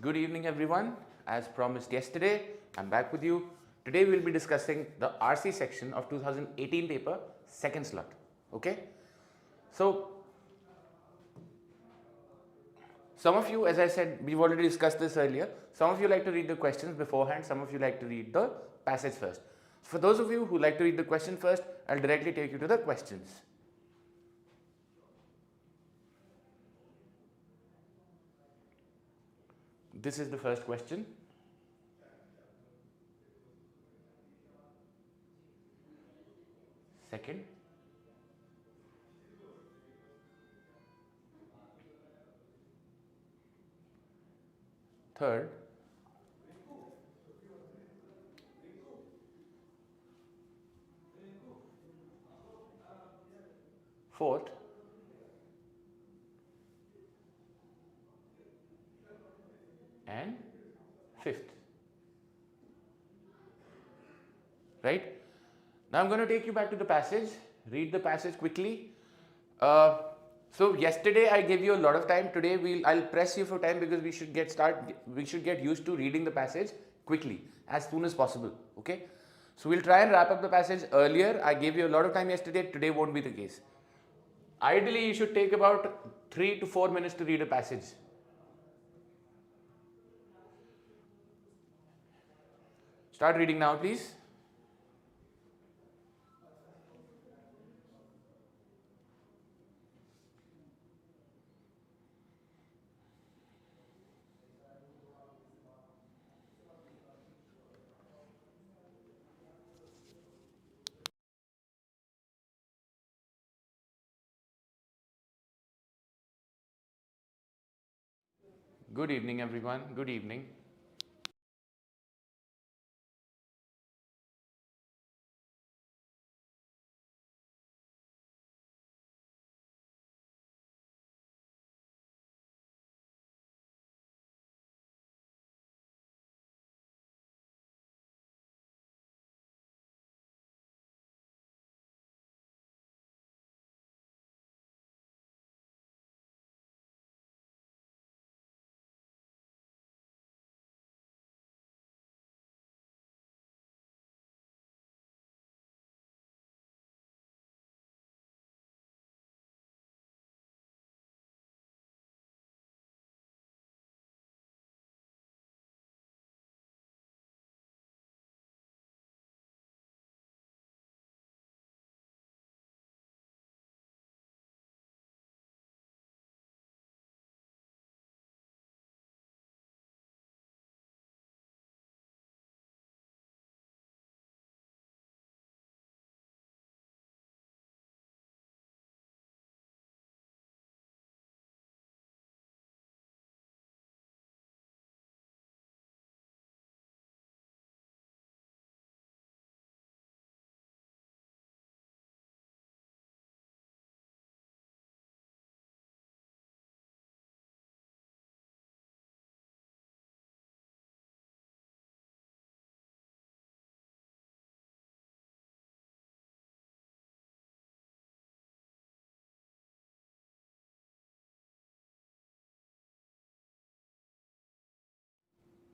Good evening everyone. As promised yesterday, I'm back with you. Today we'll be discussing the RC section of 2018 paper, second slot. Okay? So, some of you, as I said, we've already discussed this earlier. Some of you like to read the questions beforehand, some of you like to read the passage first. For those of you who like to read the question first, I'll directly take you to the questions. This is the first question. Second. Third. Fourth. And fifth. Right? Now I'm going to take you back to the passage, read the passage quickly. So yesterday I gave you a lot of time. Today I'll press you for time because we should get used to reading the passage quickly as soon as possible. Okay? So we'll try and wrap up the passage earlier. I gave you a lot of time yesterday. Today won't be the case. Ideally, you should take about 3 to 4 minutes to read a passage. Start reading now, please. Good evening, everyone. Good evening.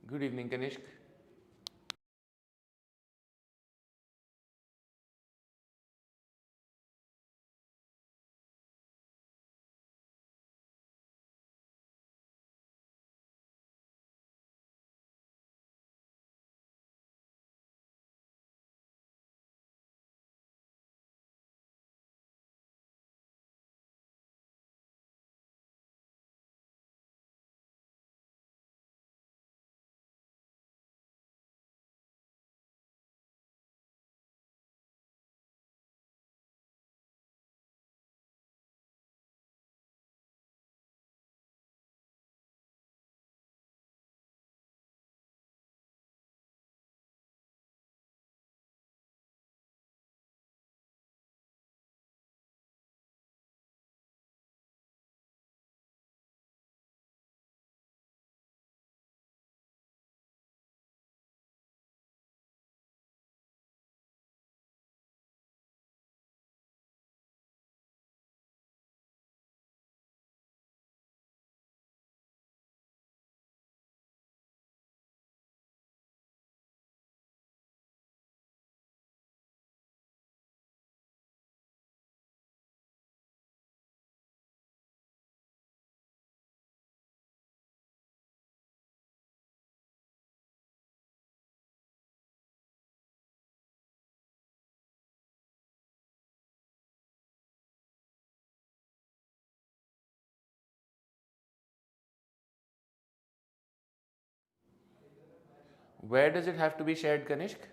Good evening, Kanishk. Where does it have to be shared, Kanishk?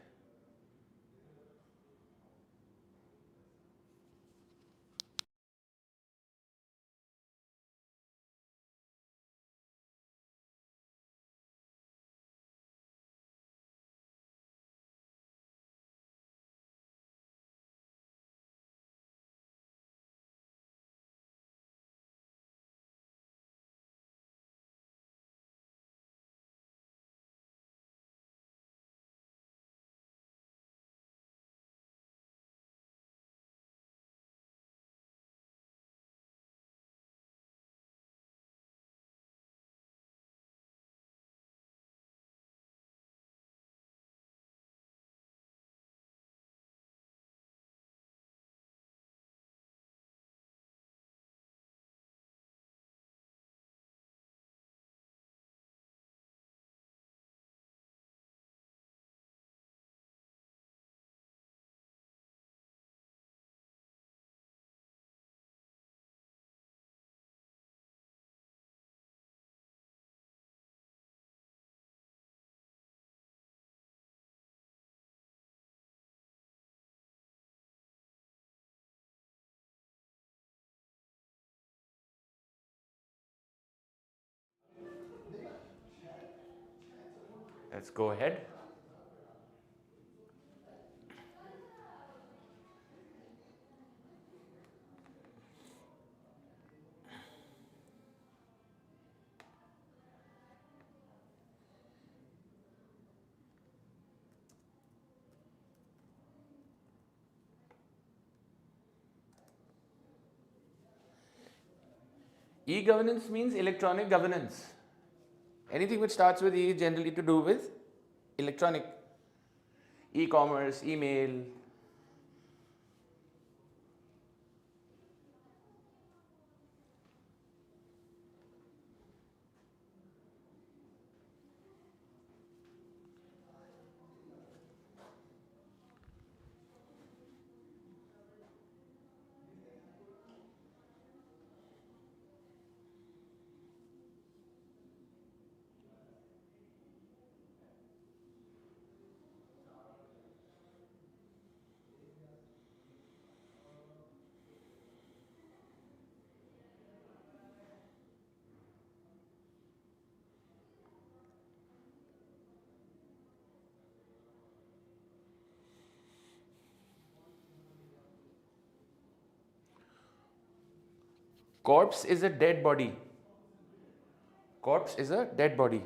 Let's go ahead. E-governance means electronic governance. Anything which starts with E is generally to do with electronic. E-commerce, email. Corpse is a dead body. Corpse is a dead body.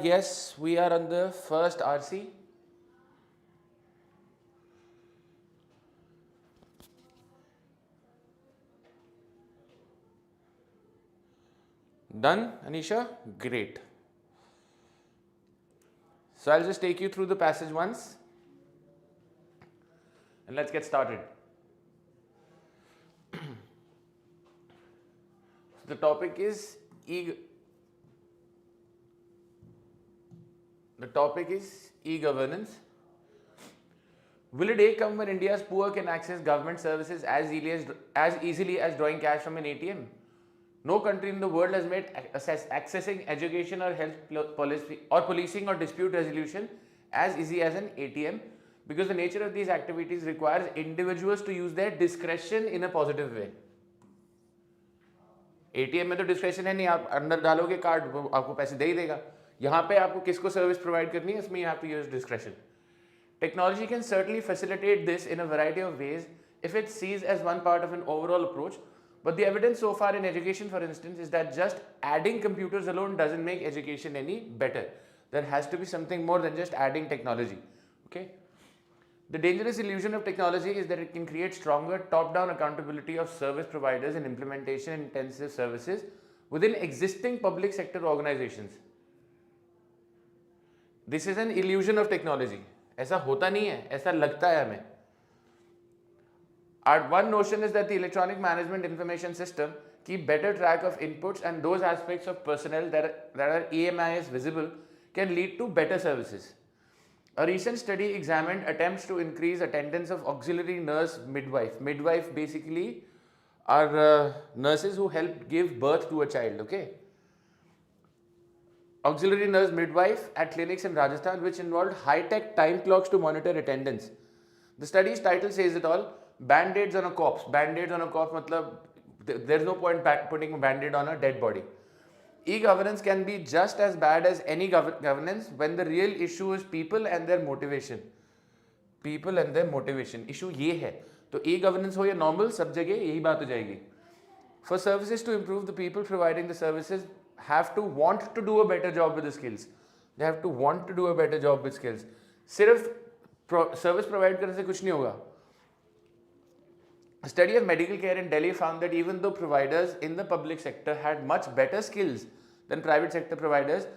Yes, we are on the first RC. Done, Anisha? Great. So I'll just take you through the passage once and let's get started. The topic is e-governance. Will a day come when India's poor can access government services as easily as drawing cash from an ATM? No country in the world has made accessing education or health policy or policing or dispute resolution as easy as an ATM, because the nature of these activities requires individuals to use their discretion in a positive way. ATM में तो discretion है नहीं, आप अंदर डालोगे card आपको पैसे दे ही देगा. यहाँ पे आपको किसको सर्विस प्रोवाइड करनी है, इसमें you have to use discretion. Technology can certainly facilitate this in a variety of ways if it's sees as one part of an overall approach, but the evidence so far in education, for instance, is that just adding computers alone doesn't make education any better. There has to be something more than just adding technology. Okay? The dangerous illusion of technology is that it can create stronger top-down accountability of service providers in implementation-intensive services within existing public sector organizations. This is an illusion of technology. ऐसा होता नहीं है, ऐसा लगता है हमें. Our one notion is that the electronic management information system keep better track of inputs and those aspects of personnel that are EMIS visible can lead to better services. A recent study examined attempts to increase attendance of auxiliary nurse midwife. Midwife basically are nurses who help give birth to a child, okay? Auxiliary nurse midwife at clinics in Rajasthan, which involved high-tech time clocks to monitor attendance. The study's title says it all, Band-Aids on a corpse. Band-Aids on a corpse matlab, there's no point putting a Band-Aid on a dead body. E-governance can be just as bad as any governance when the real issue is people and their motivation. People and their motivation. Issue ये है. तो e-governance हो या normal, सब जगह यही बात हो जाएगी. For services to improve, the people providing the services have to want to do a better job with the skills. They have to want to do a better job with skills. सिर्फ service provide करने से कुछ नहीं होगा. A study of medical care in Delhi found that even though providers in the public sector had much better skills than private sector providers,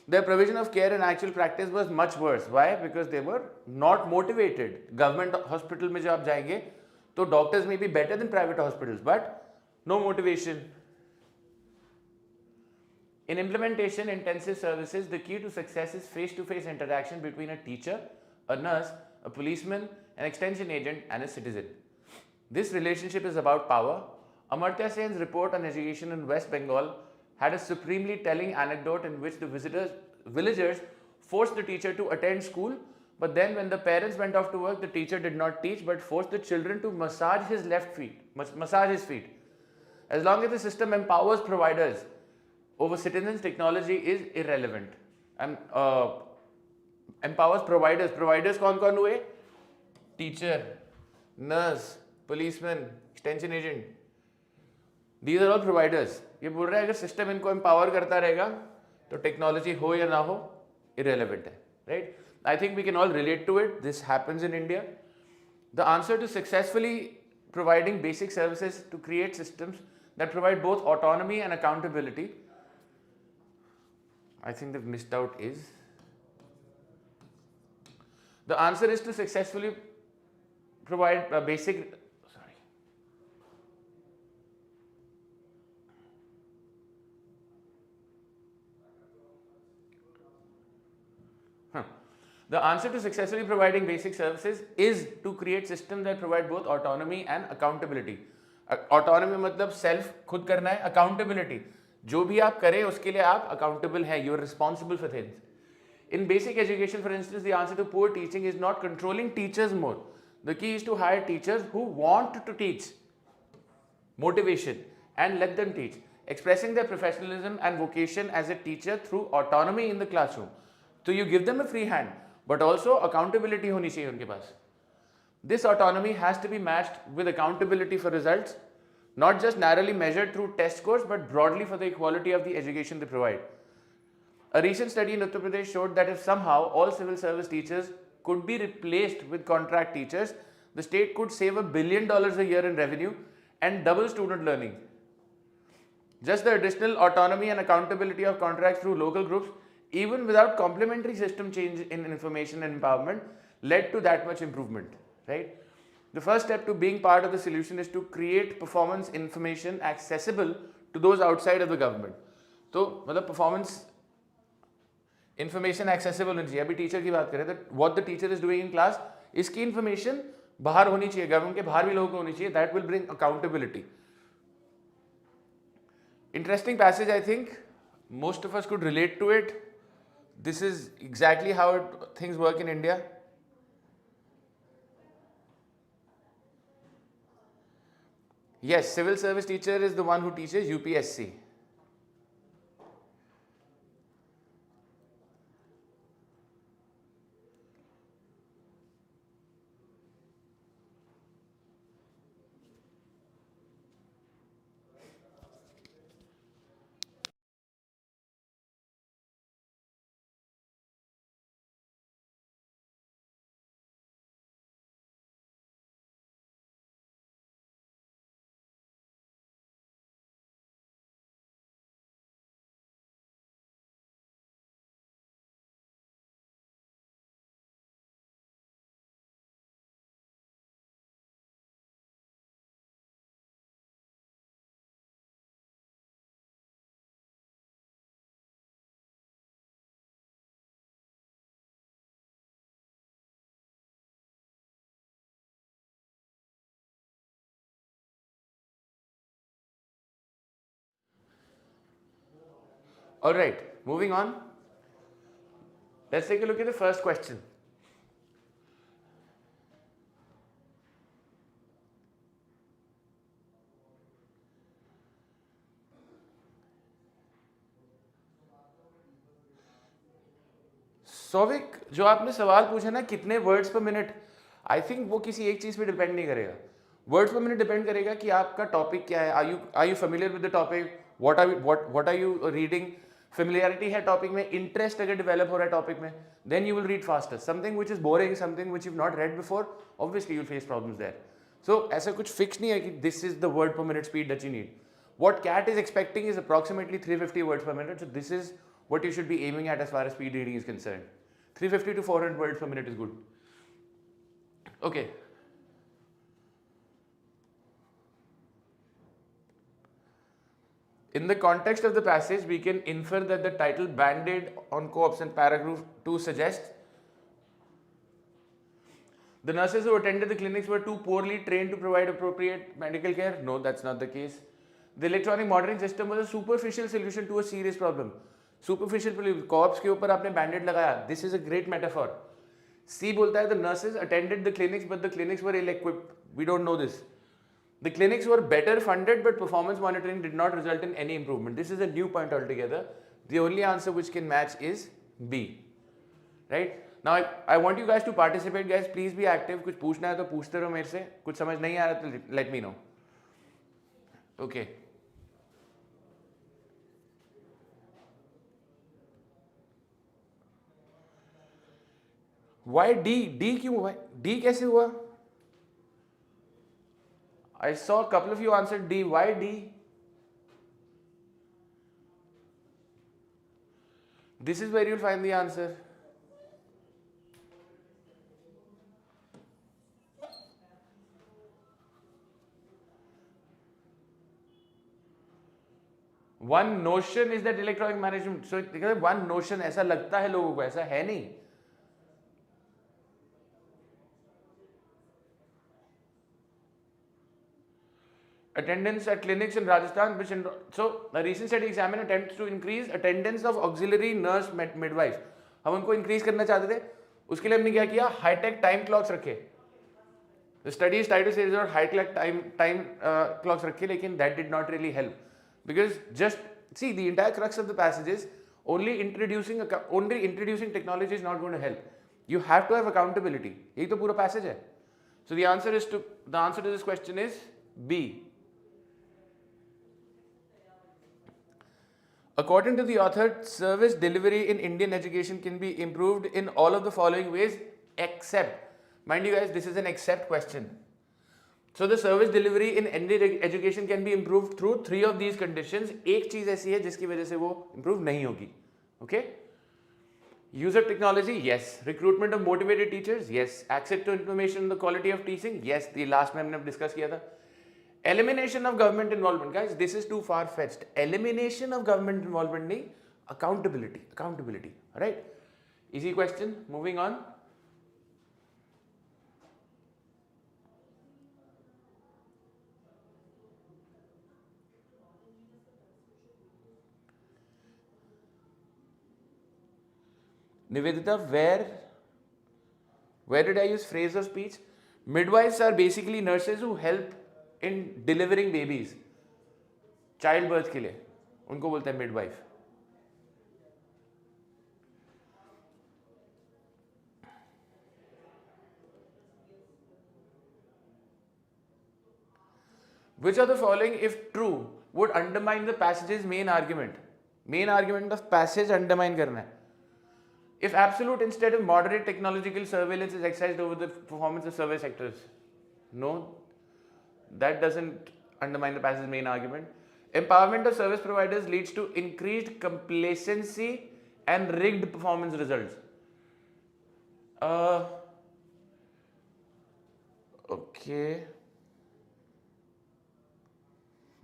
their provision of care in actual practice was much worse. Why? Because they were not motivated. Government hospital में जब आप जाएंगे, तो doctors may be better than private hospitals, but no motivation. In implementation intensive services, the key to success is face-to-face interaction between a teacher, a nurse, a policeman, an extension agent, and a citizen. This relationship is about power. Amartya Sen's report on education in West Bengal had a supremely telling anecdote in which the villagers forced the teacher to attend school, but then when the parents went off to work, the teacher did not teach but forced the children to massage his feet. As long as the system empowers providers over citizens, technology is irrelevant. And empowers providers. Providers कौन कौन हुए? Teacher, nurse, policeman, extension agent. These are all providers. ये बोल रहा है अगर system इनको empower करता रहेगा तो technology हो या ना हो irrelevant है, right? I think we can all relate to it. This happens in India. The answer to successfully providing basic services to create systems that provide both autonomy and accountability, I think they've missed out is, the answer is to successfully provide a basic, The answer to successfully providing basic services is to create systems that provide both autonomy and accountability. Autonomy मतलब self खुद करना है, accountability जो भी आप करें उसके लिए आप accountable हैं, you are responsible for things. In basic education, for instance, the answer to poor teaching is not controlling teachers more. The key is to hire teachers who want to teach, motivation, and let them teach, expressing their professionalism and vocation as a teacher through autonomy in the classroom. So you give them a free hand, but also accountability होनी चाहिए उनके पास. This autonomy has to be matched with accountability for results, not just narrowly measured through test scores, but broadly for the equality of the education they provide. A recent study in Uttar Pradesh showed that if somehow all civil service teachers could be replaced with contract teachers, the state could save $1 billion a year in revenue and double student learning. Just the additional autonomy and accountability of contracts through local groups, even without complementary system change in information and empowerment, led to that much improvement, right? The first step to being part of the solution is to create performance information accessible to those outside of the government. So, मतलब performance information accessible होनी चाहिए. अभी teacher की बात करें तो what the teacher is doing in class, इसकी information बाहर होनी चाहिए, government के बाहर भी लोगों को होनी चाहिए. That will bring accountability. Interesting passage, I think. Most of us could relate to it. This is exactly how things work in India. Yes, civil service teacher is the one who teaches UPSC. All right, moving on. Let's take a look at the first question. Souvik, जो आपने सवाल पूछा ना कितने words पर minute, I think वो किसी एक चीज पे डिपेंड नहीं करेगा. वर्ड्स पर मिनट डिपेंड करेगा कि आपका टॉपिक क्या है. Are you familiar with the topic, what are you reading. Familiarity है टॉपिक में, इंटरेस्ट अगर डेवलप हो रहा है टॉपिक में, then you will read faster. Something which is boring, something which you not read before, obviously you face problems there. So ऐसा कुछ fix नहीं है कि this is the word per minute speed that you need. What CAT is expecting is approximately 350 words per minute. So this is what you should be aiming at as far as speed reading is concerned. 350 to 400 words per minute is good. Okay. In the context of the passage, we can infer that the title Band-Aid on Co-ops in paragraph 2 suggests the nurses who attended the clinics were too poorly trained to provide appropriate medical care. No, that's not the case. The electronic monitoring system was a superficial solution to a serious problem. Superficial co-ops के ऊपर आपने बैंडेड लगाया. This is a great metaphor. C बोलता है the nurses attended the clinics but the clinics were ill-equipped. We don't know this. The clinics were better funded but performance monitoring did not result in any improvement. This is a new point altogether. The only answer which can match is B. Right? Now I want you guys to participate, guys. Please be active. कुछ पूछना है तो पूछते रहो मेरे से. कुछ समझ नहीं आ रहा तो let me know. Okay. Why D? D क्यों हुआ? D कैसे हुआ? I saw a couple of you answered D. Why D? This is where you'll find the answer. One notion is that electronic management. So one notion, ऐसा लगता है लोगों को, ऐसा है नहीं. Attendance at clinics in Rajasthan, so a recent study examined attempts to increase attendance of auxiliary nurse midwife. हम उनको increase करना चाहते थे. उसके लिए हमने क्या किया? High-tech time clocks रखे. The study is tried to say that high-tech time clocks रखे, लेकिन that did not really help. Because just see, the entire crux of the passage is only introducing technology is not going to help. You have to have accountability. यही तो पूरा passage है. So the answer to this question is B. According to the author, service delivery in Indian education can be improved in all of the following ways, except, mind you guys, this is an except question. So the service delivery in Indian education can be improved through 3 of these conditions. एक चीज ऐसी है जिसकी वजह से वो improve नहीं होगी. Okay? Use of technology, yes. Recruitment of motivated teachers, yes. Access to information, the quality of teaching, yes. The last में हमने discuss किया था. Elimination of government involvement, guys. This is too far-fetched. Elimination of government involvement नहीं, accountability. All right? Easy question. Moving on. Nivedita, where did I use phrase of speech? Midwives are basically nurses who help in delivering babies. Child birth के लिए उनको बोलते हैं midwife. Which of the following, if true, would undermine the passage's main argument? Main argument of passage undermine करना है. If absolute instead of moderate technological surveillance is exercised over the performance of service sectors, no, that doesn't undermine the passage's main argument. Empowerment of service providers leads to increased complacency and rigged performance results. Okay.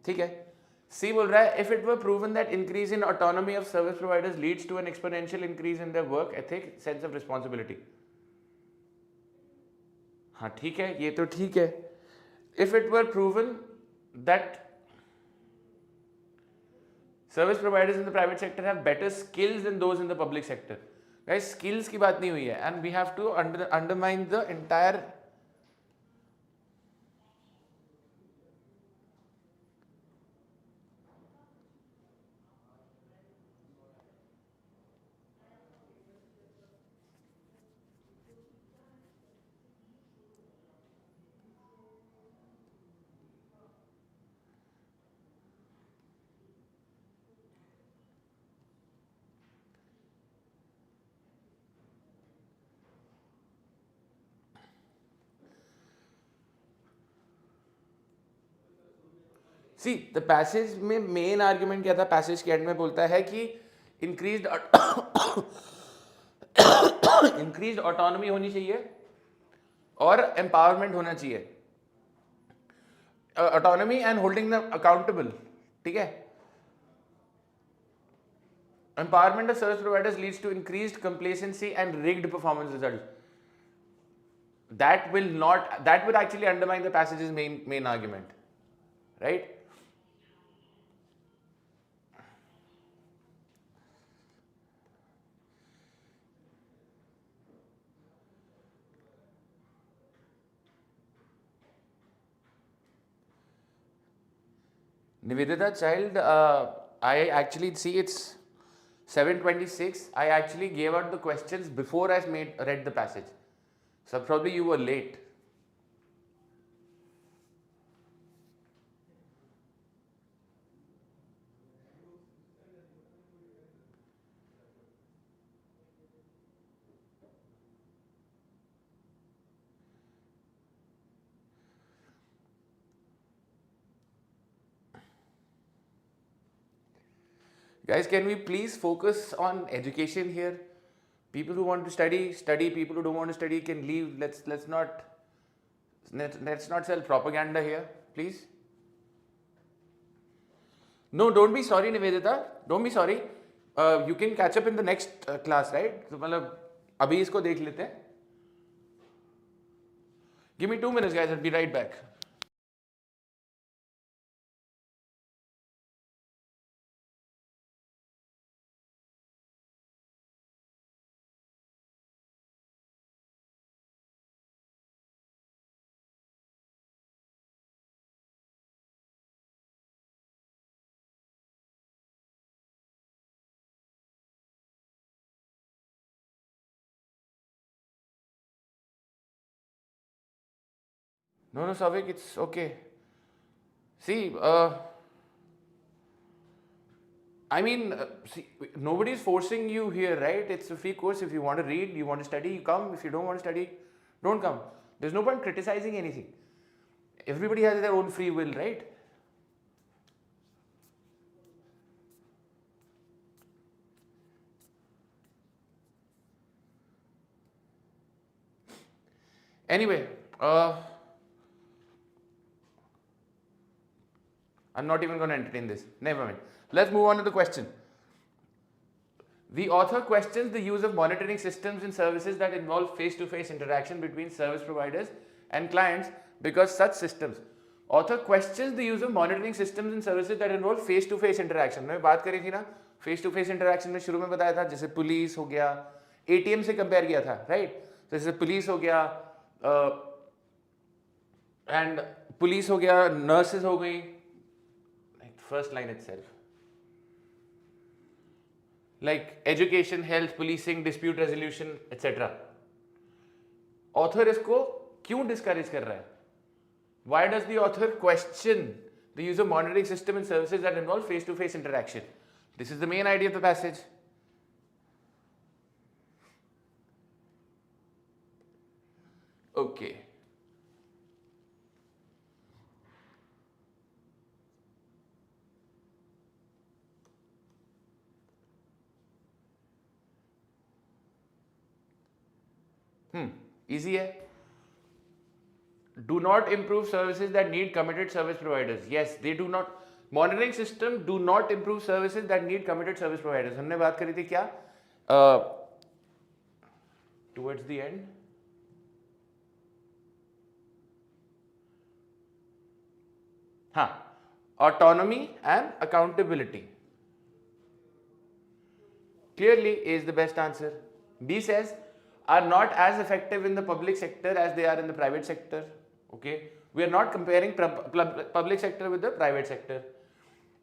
ठीक है. C बोल रहा है if it were proven that increase in autonomy of service providers leads to an exponential increase in their work ethic, sense of responsibility. हाँ ठीक है, ये तो ठीक है. If it were proven that Service providers in the private sector have better skills than those in the public sector. Guys, skills की बात नहीं हुई है, and we have to undermine the entire. See the passage में main argument क्या था, passage के and में बोलता है कि इंक्रीज्ड इंक्रीज्ड ऑटोनॉमी होनी चाहिए और एम्पावरमेंट होना चाहिए, autonomy and holding the accountable, ठीक है. Empowerment of service providers leads to increased complacency and rigged performance results. That will actually undermine the passage's main argument, right? Nivedita child, I actually see it's 7:26. I actually gave out the questions before I read the passage. So probably you were late. Guys, can we please focus on education here? People who want to study, study. People who don't want to study can leave. Let's not sell propaganda here, please. No, don't be sorry, Nivedita. Don't be sorry. You can catch up in the next class, right? तो मतलब अभी इसको देख लेते हैं. Give me 2 minutes, guys. I'll be right back. No, Savik, it's okay. See, I mean, see, nobody is forcing you here, right? It's a free course. If you want to read, you want to study, you come. If you don't want to study, don't come. There's no point criticizing anything. Everybody has their own free will, right? Anyway, I'm not even going to entertain this. Never mind. Let's move on to the question. The author questions the use of monitoring systems in services that involve face-to-face interaction between service providers and clients because such systems. Author questions the use of monitoring systems in services that involve face-to-face interaction. मैंने बात करी थी ना, face-to-face interaction में शुरू में बताया था, जैसे पुलिस हो गया, ATM से कंपेयर किया था, राइट? जैसे पुलिस हो गया, एंड पुलिस हो गया, नर्सेज हो गई, first line itself, like education, health, policing, dispute resolution, etc. Author इसको क्यों discourage कर रहा है? Why does the author question the use of monitoring system in services that involve face-to-face interaction? This is the main idea of the passage. Okay. Easy है. Do not improve services that need committed service providers. Yes, they do not. Monitoring system do not improve services that need committed service providers. हमने बात करी थी क्या? Towards the end. हाँ, autonomy and accountability. clearly A is the best answer. B says are not as effective in the public sector as they are in the private sector. Okay, we are not comparing public sector with the private sector.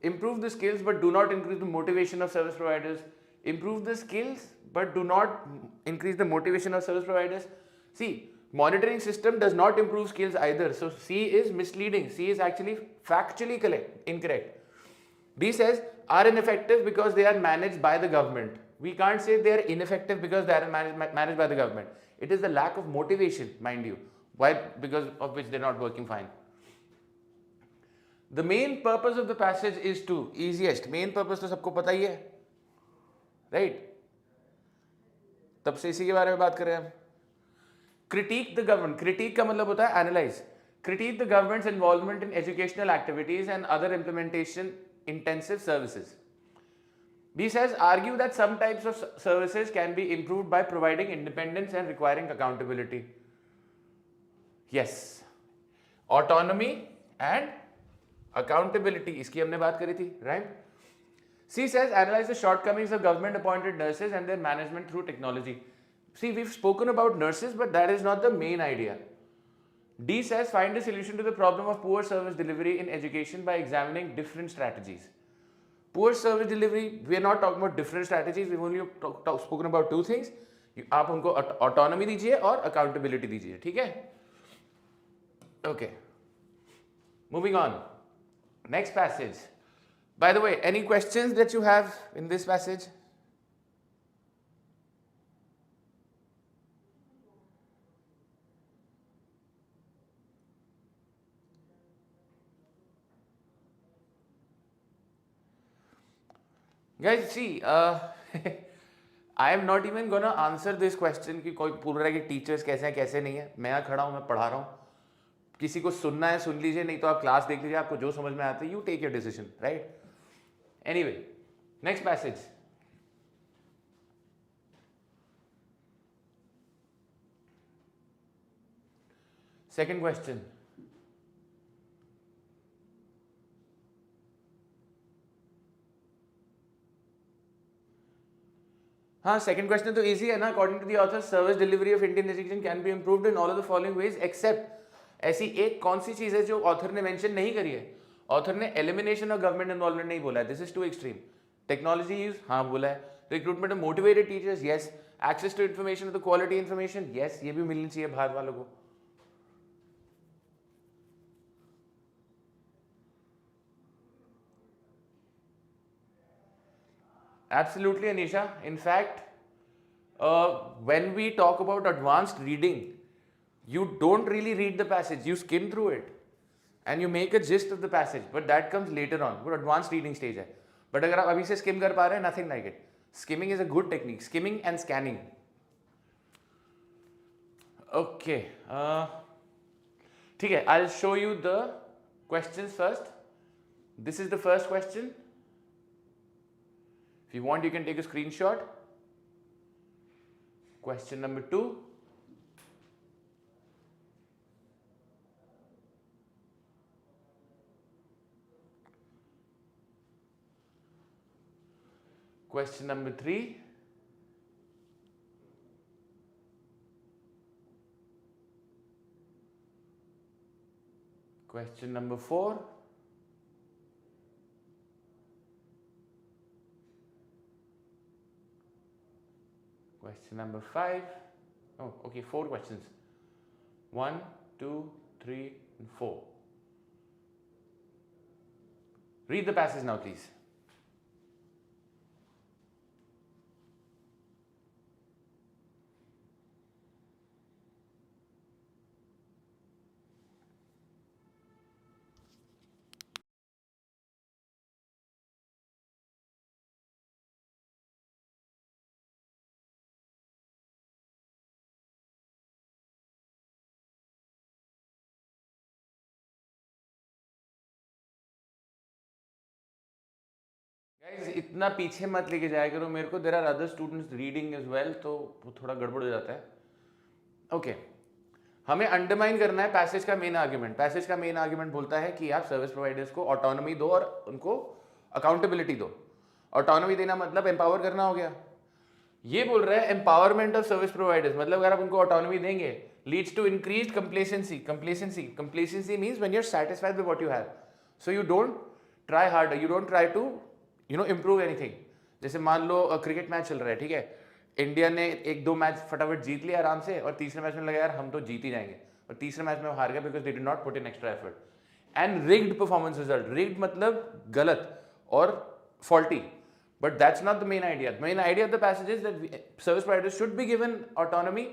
Improve the skills but do not increase the motivation of service providers. Improve the skills but do not increase the motivation of service providers. See, monitoring system does not improve skills either. So C is misleading. C is actually factually incorrect. B says are ineffective because they are managed by the government. We can't say they are ineffective because they are managed by the government. It is the lack of motivation, mind you. Why? Because of which they're not working fine. The main purpose of the passage is to, easiest, main purpose तो सबको पता ही है, right? तब से इसी के बारे में बात कर रहे हैं हम. Critique the government. Critique का मतलब होता है analyze. Critique the government's involvement in educational activities and other implementation intensive services. B says argue that some types of services can be improved by providing independence and requiring accountability. Yes, autonomy and accountability, इसकी हमने बात करी थी, right? C says analyze the shortcomings of government appointed nurses and their management through technology. See, we've spoken about nurses, but that is not the main idea. D says find a solution to the problem of poor service delivery in education by examining different strategies. Poor service delivery, we are not talking about different strategies, we've only spoken about two things. आप उनको autonomy दीजिए और accountability दीजिए, ठीक है? Okay. Moving on. Next passage. By the way, any questions that you have in this passage? Guys, see, I am not even gonna answer this question कि कोई पूछ रहा है कि टीचर्स कैसे हैं कैसे नहीं है. मैं यहाँ खड़ा हूँ, मैं पढ़ा रहा हूँ. किसी को सुनना है सुन लीजिए, नहीं तो आप क्लास देख लीजिए, आपको जो समझ में आता है, you take your decision, right? Anyway, next passage. Second question. हाँ, सेकंड क्वेश्चन तो इजी है ना. According to the author service delivery of Indian education can be improved in all of the following ways except. ऐसी एक कौन सी चीज है जो ऑथर ने मेंशन नहीं करी है? ऑथर ने एलिमिनेशन ऑफ गवर्नमेंट इन्वॉल्वमेंट नहीं बोला है, this is too extreme. Technology use, हाँ बोला है. Recruitment of motivated teachers, yes. Access to information, तो क्वालिटी इन्फॉर्मेशन, यस, ये भी मिलनी चाहिए बाहर वालों को. Absolutely, Anisha. In fact, when we talk about advanced reading, you don't really read the passage, you skim through it and you make a gist of the passage, but that comes later on. वो advanced reading stage है. But अगर आप अभी से skim कर पा रहे हैं, nothing like it. Skimming is a good technique. Skimming and scanning. Okay. ठीक है. I'll show you the questions first. This is the first question. If you want, you can take a screenshot. Question number 2. Question number 3. Question number 4. Question number 5. Oh, okay, 4 questions. 1, 2, 3, and 4. Read the passage now, please. Guys, इतना पीछे मत लेके जाया करो मेरे को. There are other students reading as well, तो वो थोड़ा गड़बड़ हो जाता है. ओके, हमें अंडरमाइन करना है पैसेज का मेन आर्ग्यूमेंट. पैसेज का मेन आर्ग्यूमेंट बोलता है कि आप सर्विस प्रोवाइडर्स को ऑटोनॉमी दो और उनको अकाउंटेबिलिटी दो. ऑटोनॉमी देना मतलब एम्पावर करना हो गया. ये बोल रहा है एम्पावरमेंट ऑफ सर्विस प्रोवाइडर्स, मतलब अगर आप उनको ऑटोनॉमी देंगे, leads to increase complacency. Complacency means when you are satisfied with what you have, so you don't try hard, you don't try to improve anything. जैसे मान लो क्रिकेट मैच चल रहा है, ठीक है, इंडिया ने 1-2 मैच फटाफट जीत लिया आराम से, और तीसरे मैच में लगा यार हम तो जीत ही जाएंगे, और तीसरे मैच में हार गए because they did not put in extra effort. And rigged performance result. Rigged मतलब गलत और faulty. But that's not the main idea. The main idea of the passage is that service providers should be given autonomy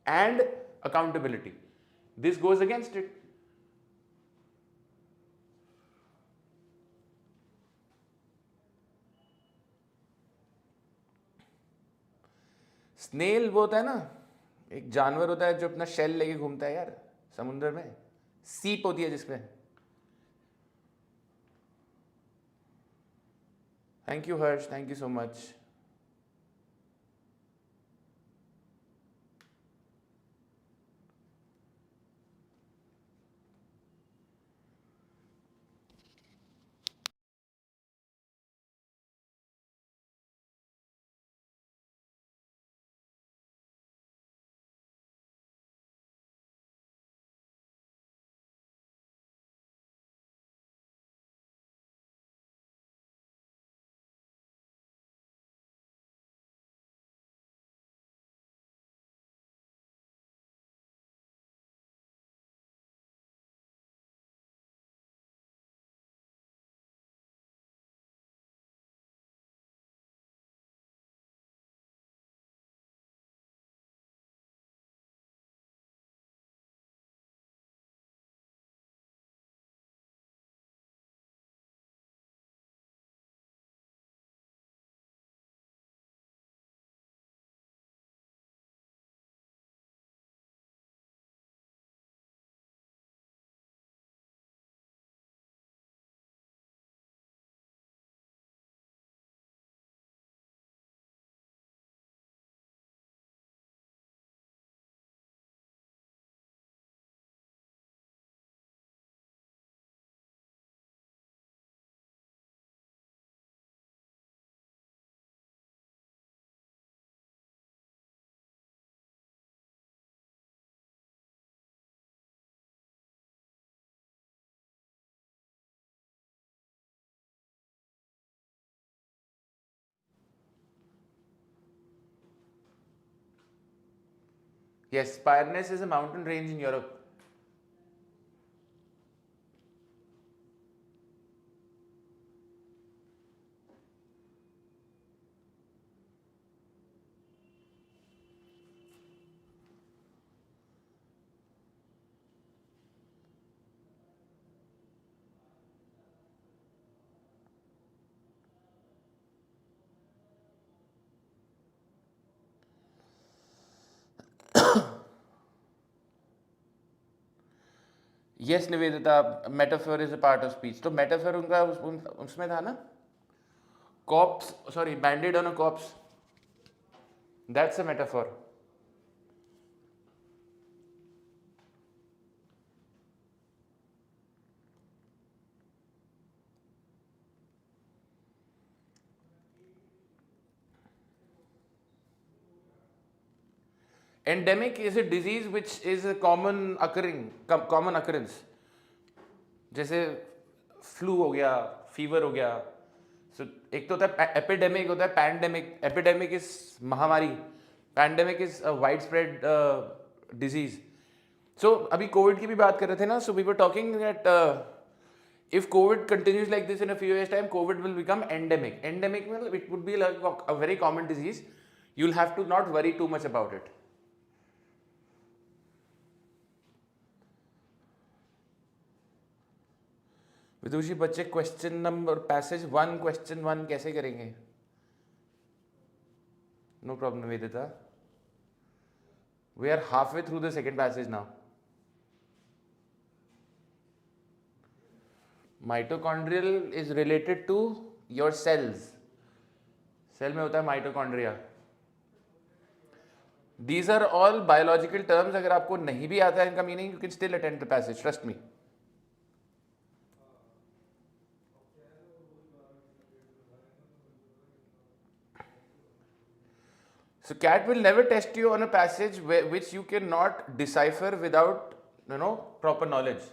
and accountability. This goes against it. Snail वो होता है ना, एक जानवर होता है जो अपना शेल लेके घूमता है यार समुद्र में, सीप होती है जिसमें. Thank you Harsh, thank you so much. Yes, Pyrenees is a mountain range in Europe. Yes, Nivedita, metaphor is a part of speech. तो metaphor उनका उसमें था ना, corpse, sorry, banded on a corpse. That's a metaphor. Endemic is a disease which is a common occurrence. जैसे flu हो गया, fever हो गया. सो एक तो होता है एपिडेमिक, होता है पैंडेमिक. एपिडेमिक इज महामारी, pandemic is wide spread disease. So अभी कोविड की भी बात कर रहे थे ना, so we were talking that if COVID continues like this in a few years time, COVID will become endemic. Endemic means it would be like a very common disease. You'll have to not worry too much about it. Vidushi बच्चे question number passage 1 question 1 कैसे करेंगे? No problem Vedita, we are half way through the second passage now. Mitochondrial is related to your cells. Cell में होता है mitochondria. These are all biological terms. अगर आपको नहीं भी आता है इनका meaning, you can still attend the passage, trust me. So CAT will never test you on a passage which you cannot decipher without, proper knowledge.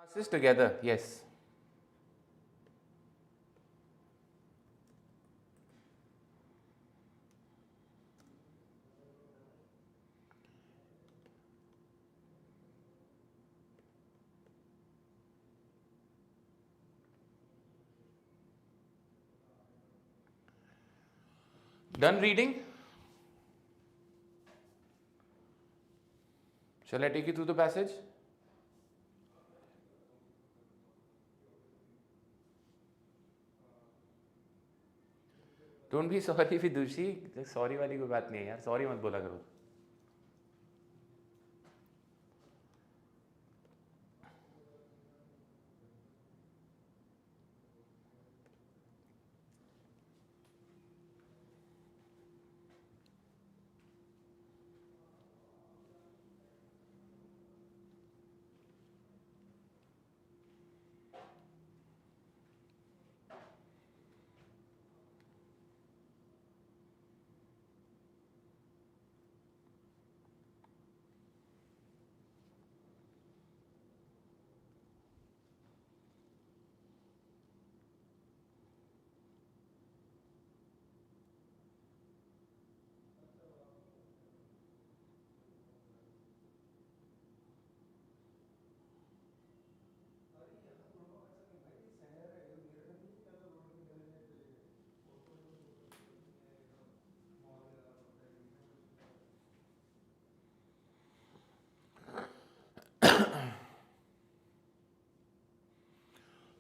Nuances together, yes. Done reading? Shall I take you through the passage? Don't be sorry Vidushi. Sorry वाली कोई बात नहीं है यार. Sorry मत बोला करो.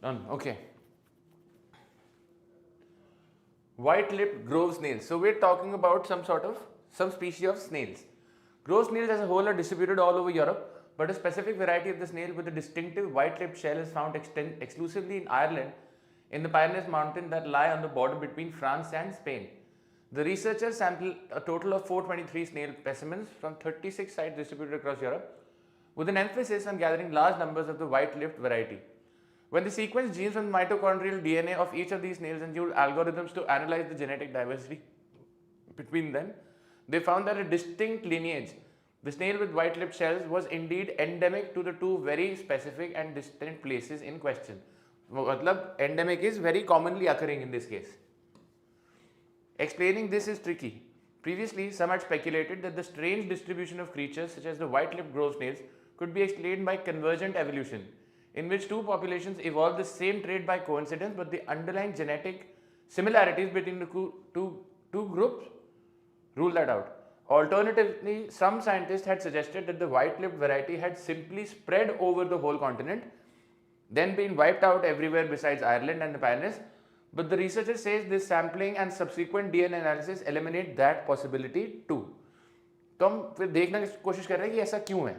Done. Okay. White-lipped grove snails. So we're talking about some species of snails. Grove snails as a whole are distributed all over Europe, but a specific variety of the snail with a distinctive white-lipped shell is found exclusively in Ireland, in the Pyrenees mountains that lie on the border between France and Spain. The researchers sampled a total of 423 snail specimens from 36 sites distributed across Europe, with an emphasis on gathering large numbers of the white-lipped variety. When they sequenced genes from the mitochondrial DNA of each of these snails and used algorithms to analyze the genetic diversity between them, they found that a distinct lineage, the snail with white-lipped shells, was indeed endemic to the two very specific and distinct places in question. Matlab, endemic is very commonly occurring in this case. Explaining this is tricky. Previously, some had speculated that the strange distribution of creatures such as the white-lipped grove snails could be explained by convergent evolution, in which two populations evolved the same trait by coincidence, but the underlying genetic similarities between the two groups rule that out. Alternatively, some scientists had suggested that the white-lipped variety had simply spread over the whole continent, then been wiped out everywhere besides Ireland and the Pyrenees, but the researcher says this sampling and subsequent DNA analysis eliminate that possibility too. तो हम फिर देखने की कोशिश कर रहे हैं कि ऐसा क्यों है.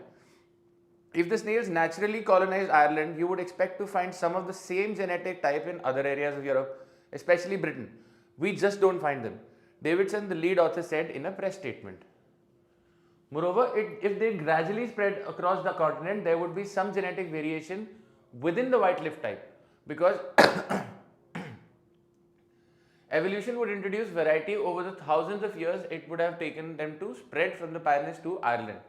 If the snails naturally colonized Ireland, you would expect to find some of the same genetic type in other areas of Europe, especially Britain. We just don't find them. Davidson, the lead author, said in a press statement. Moreover, if they gradually spread across the continent, there would be some genetic variation within the white-lipped type, because evolution would introduce variety over the thousands of years it would have taken them to spread from the Pyrenees to Ireland.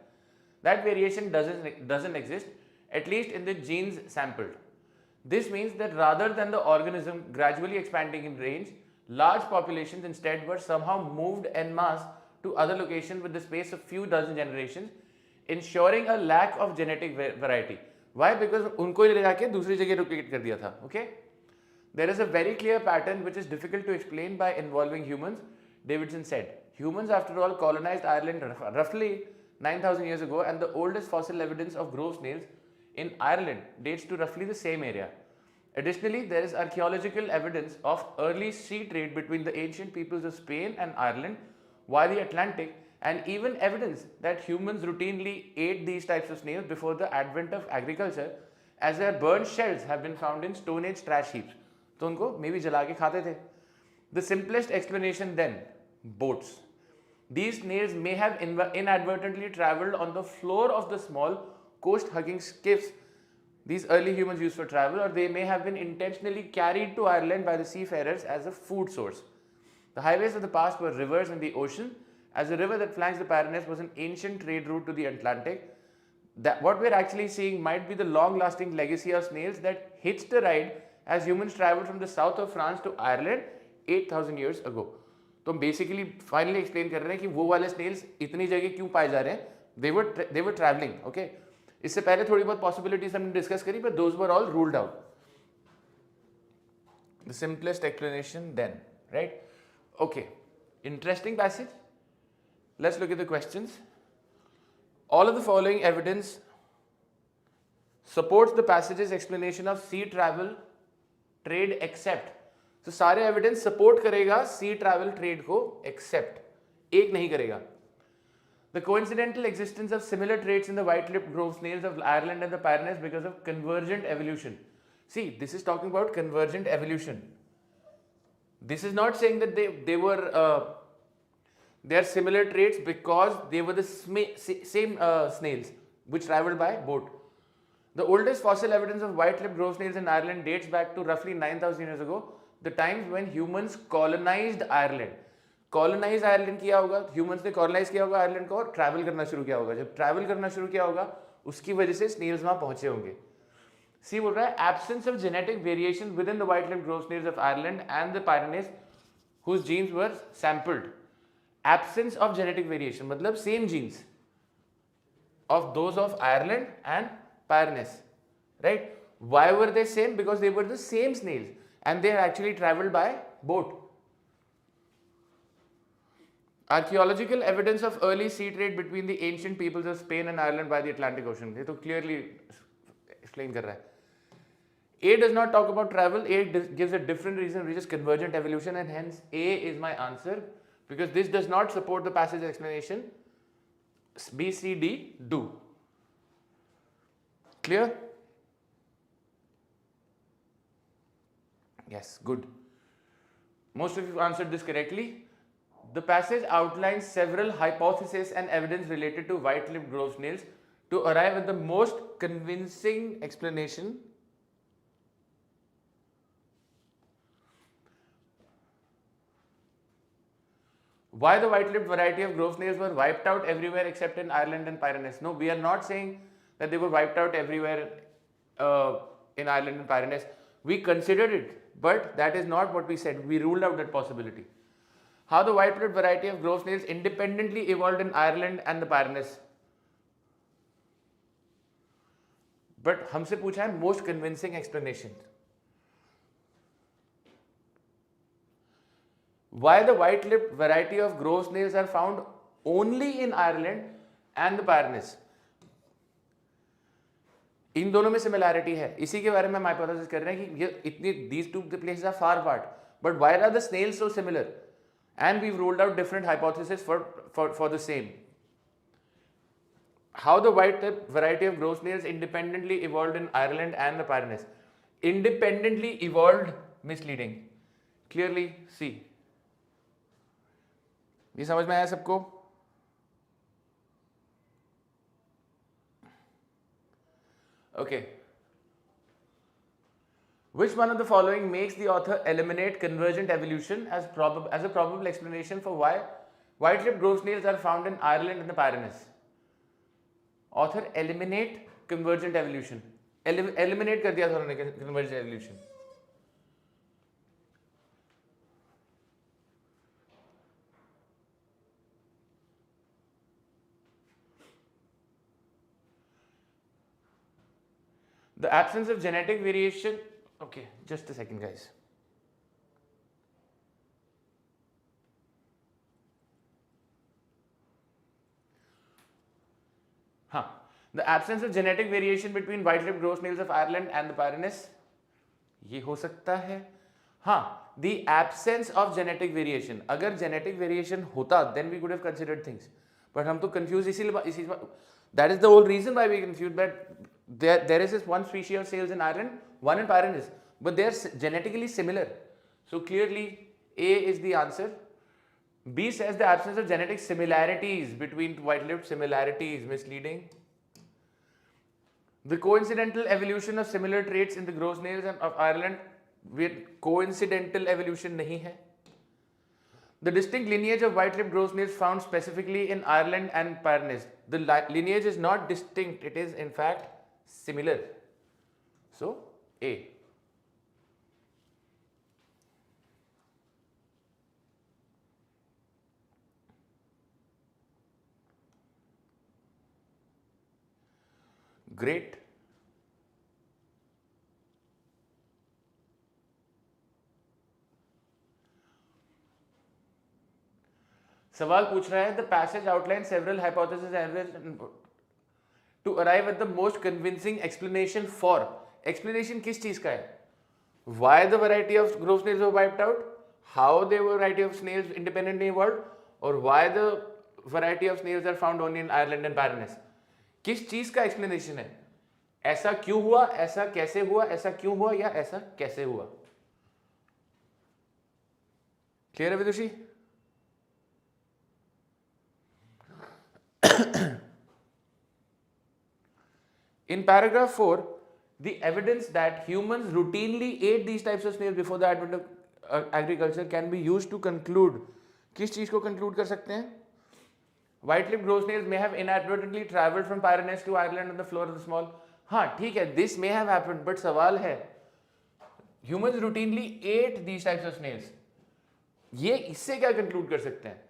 That variation doesn't exist, at least in the genes sampled. This means that rather than the organism gradually expanding in range, large populations instead were somehow moved en masse to other locations with the space of few dozen generations, ensuring a lack of genetic variety. Why? Because उनको ही ले जाके दूसरी जगह locate कर दिया था. Okay? There is a very clear pattern which is difficult to explain by involving humans, Davidson said. Humans, after all, colonized Ireland roughly 9,000 years ago, and the oldest fossil evidence of grove snails in Ireland dates to roughly the same area. Additionally, there is archaeological evidence of early sea trade between the ancient peoples of Spain and Ireland via the Atlantic, and even evidence that humans routinely ate these types of snails before the advent of agriculture, as their burnt shells have been found in Stone Age trash heaps. तो उनको maybe जला के खाते थे. The simplest explanation then, boats. These snails may have inadvertently traveled on the floor of the small coast-hugging skiffs these early humans used for travel, or they may have been intentionally carried to Ireland by the seafarers as a food source. The highways of the past were rivers and the ocean, as the river that flanks the Pyrenees was an ancient trade route to the Atlantic. What we're actually seeing might be the long-lasting legacy of snails that hitched a ride as humans traveled from the south of France to Ireland 8,000 years ago. तो हम basically finally explain कर रहे हैं कि वो वाले Snell's इतनी जगह क्यों पाए जा रहे हैं. they were traveling. Okay, इससे पहले थोड़ी बहुत पॉसिबिलिटीज हमने डिस्कस करी, but those were all ruled out. The simplest explanation then, right? Okay, interesting passage. Let's look at the questions. All of the following evidence supports the passage's explanation of sea travel trade except. तो सारे evidence support करेगा सी travel trade को accept एक नहीं करेगा. The coincidental existence of similar traits in the white-lipped grove snails of Ireland and the Pyrenees because of convergent evolution. See, this is talking about convergent evolution. This is not saying that they are similar traits because they were the same snails which traveled by boat. The oldest fossil evidence of white-lipped grove snails in Ireland dates back to roughly 9,000 years ago, the times when humans colonized Ireland. Colonize Ireland किया होगा, humans ने colonise किया होगा Ireland को और travel करना शुरू किया होगा. जब ट्रैवल करना शुरू किया होगा उसकी वजह से स्नेल्स वहां पहुंचे होंगे. सी बोल रहा है absence of genetic variation within the white lipped grove snails of Ireland and the Pyrenees whose genes were sampled. Absence of genetic variation मतलब same genes of those of Ireland and Pyrenees, right? Why were they same? Because they were the same snails and they actually travelled by boat. Archaeological evidence of early sea trade between the ancient peoples of Spain and Ireland by the Atlantic Ocean. ये तो clearly explain कर रहा है. A does not talk about travel. A gives a different reason, which is convergent evolution, and hence A is my answer because this does not support the passage explanation. B, C, D do. Clear? Yes, good. Most of you answered this correctly. The passage outlines several hypotheses and evidence related to white-lipped grove snails to arrive at the most convincing explanation. Why the white-lipped variety of grove snails were wiped out everywhere except in Ireland and Pyrenees? No, we are not saying that they were wiped out everywhere in Ireland and Pyrenees. We considered it, but that is not what we said. We ruled out that possibility. How the white-lipped variety of grove snails independently evolved in Ireland and the Pyrenees. But हमसे पूछा है most convincing explanation. Why the white-lipped variety of grove snails are found only in Ireland and the Pyrenees? इन दोनों में similarity है, इसी के बारे में हम हाइपोथेसिस कर रहे हैं कि ये इतनी these two places are far apart. But why are the snails so similar? And we've ruled out different hypotheses for the same. How the white-lipped variety of grove snails independently evolved in Ireland and the Pyrenees. Independently evolved, misleading. Clearly, see. ये समझ में आया सबको? Okay. Which one of the following makes the author eliminate convergent evolution as a probable explanation for why white-lipped grove snails are found in Ireland and the Pyrenees? Author eliminate convergent evolution. Eliminate कर दिया था उन्होंने convergent evolution. The absence of genetic variation. Okay, just a second, guys. The absence of genetic variation between white-lipped grove snails of Ireland and the Pyrenees. ये हो सकता है. The absence of genetic variation. अगर genetic variation होता, then we could have considered things. But हम तो confused इसीलिए. That is the whole reason why we confused. That there is this one species of snails in Ireland, one in Pyrenees, but they are genetically similar. So clearly A is the answer. B says the absence of genetic similarities between white-lipped similarities, misleading. The coincidental evolution of similar traits in the grove snails of Ireland, with coincidental evolution नहीं है. The distinct lineage of white-lipped grove snails found specifically in Ireland and Pyrenees. The lineage is not distinct, it is in fact similar. So A. Great. सवाल पूछ रहा है the passage outlines several hypotheses and to arrive at the most convincing explanation for. Explanation किस चीज का है? Why the variety of grove snails were wiped out, how the variety of snails independently evolved, or why the variety of snails are found only in Ireland and Barrenness. किस चीज का explanation है? ऐसा क्यों हुआ, ऐसा कैसे हुआ, ऐसा क्यों हुआ या ऐसा कैसे हुआ? क्लियर है विदुषी? In paragraph 4, the evidence that humans routinely ate these types of snails before the advent of agriculture can be used to conclude. किस चीज को conclude कर सकते हैं? White-lipped grove snails may have inadvertently traveled from Pyrenees to Ireland on the floor of the small. हाँ ठीक है, this may have happened, but सवाल है humans routinely ate these types of snails. ये इससे क्या conclude कर सकते हैं?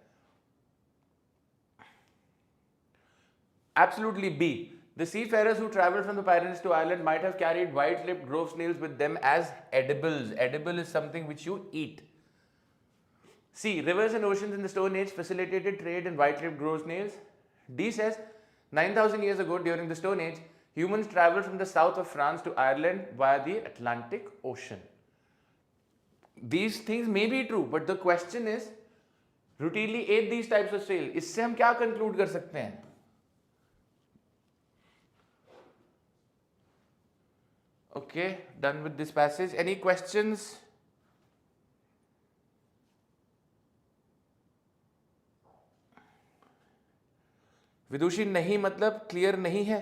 Absolutely B. The seafarers who traveled from the Pyrenees to Ireland might have carried white-lipped grove snails with them as edibles. Edible is something which you eat. C. Rivers and oceans in the Stone Age facilitated trade in white-lipped grove snails. D says 9,000 years ago during the Stone Age, humans traveled from the south of France to Ireland via the Atlantic Ocean. These things may be true, but the question is, routinely ate these types of snails. इससे हम क्या conclude कर सकते हैं? Okay, done with this passage. Any questions? विदुषी नहीं मतलब clear नहीं है?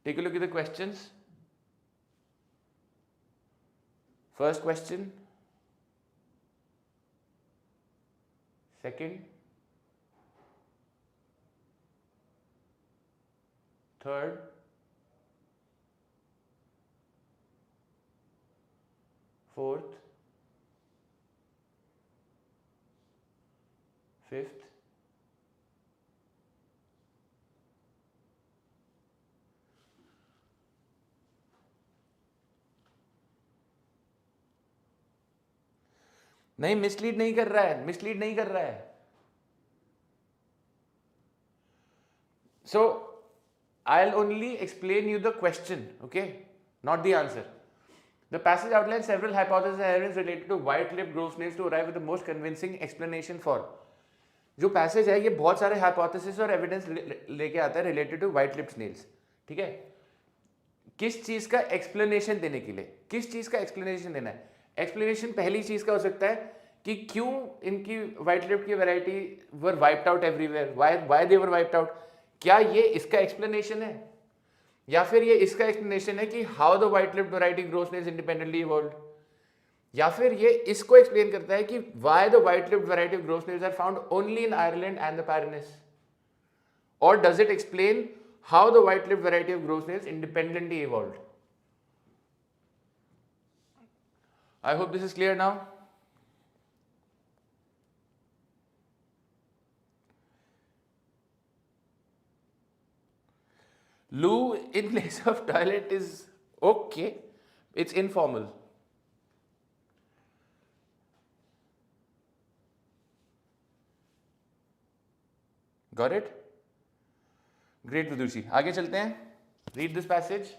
Take a look at the questions. First question. Second. Third. Fourth. Fifth. नहीं, मिसलीड नहीं कर रहा है, मिसलीड नहीं कर रहा है. So I'll only explain you the question, okay, not the answer. The passage outlines several hypotheses and evidence related to white-lipped grove snails to arrive at the most convincing explanation for. जो passage है ये बहुत सारे hypothesis और evidence लेके आता है related to white-lipped Snell's. ठीक है, किस चीज का एक्सप्लेनेशन देने के लिए, किस चीज का एक्सप्लेनेशन देना है? एक्सप्लेनेशन पहली चीज का हो सकता है कि क्यों इनकी व्हाइट-लिप्ड की variety were wiped out everywhere, why they were wiped out. क्या ये इसका एक्सप्लेनेशन है, या फिर ये इसका एक्सप्लेनेशन है कि how the white lipped variety grove snails independently evolved, या फिर ये इसको एक्सप्लेन करता है कि why the white lipped variety of grove snails are found only in Ireland and the Pyrenees, और does it explain how the white lipped variety of grove snails independently evolved. I hope this is clear now. Loo in place of toilet is okay. It's informal. Got it? Great, Vidushi. आगे चलते हैं. Read this passage.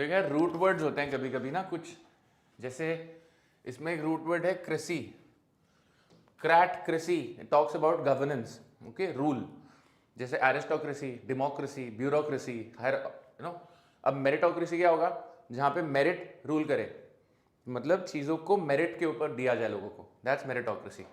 देखिए root words होते हैं कभी कभी ना कुछ, जैसे इसमें एक रूट वर्ड है cracy, cracy talks about governance, okay, rule, जैसे aristocracy, democracy, bureaucracy, here you know. अब मेरिटोक्रेसी क्या होगा, जहाँ पे मेरिट रूल करे, मतलब चीज़ों को मेरिट के ऊपर दिया जाए लोगों को, that's meritocracy.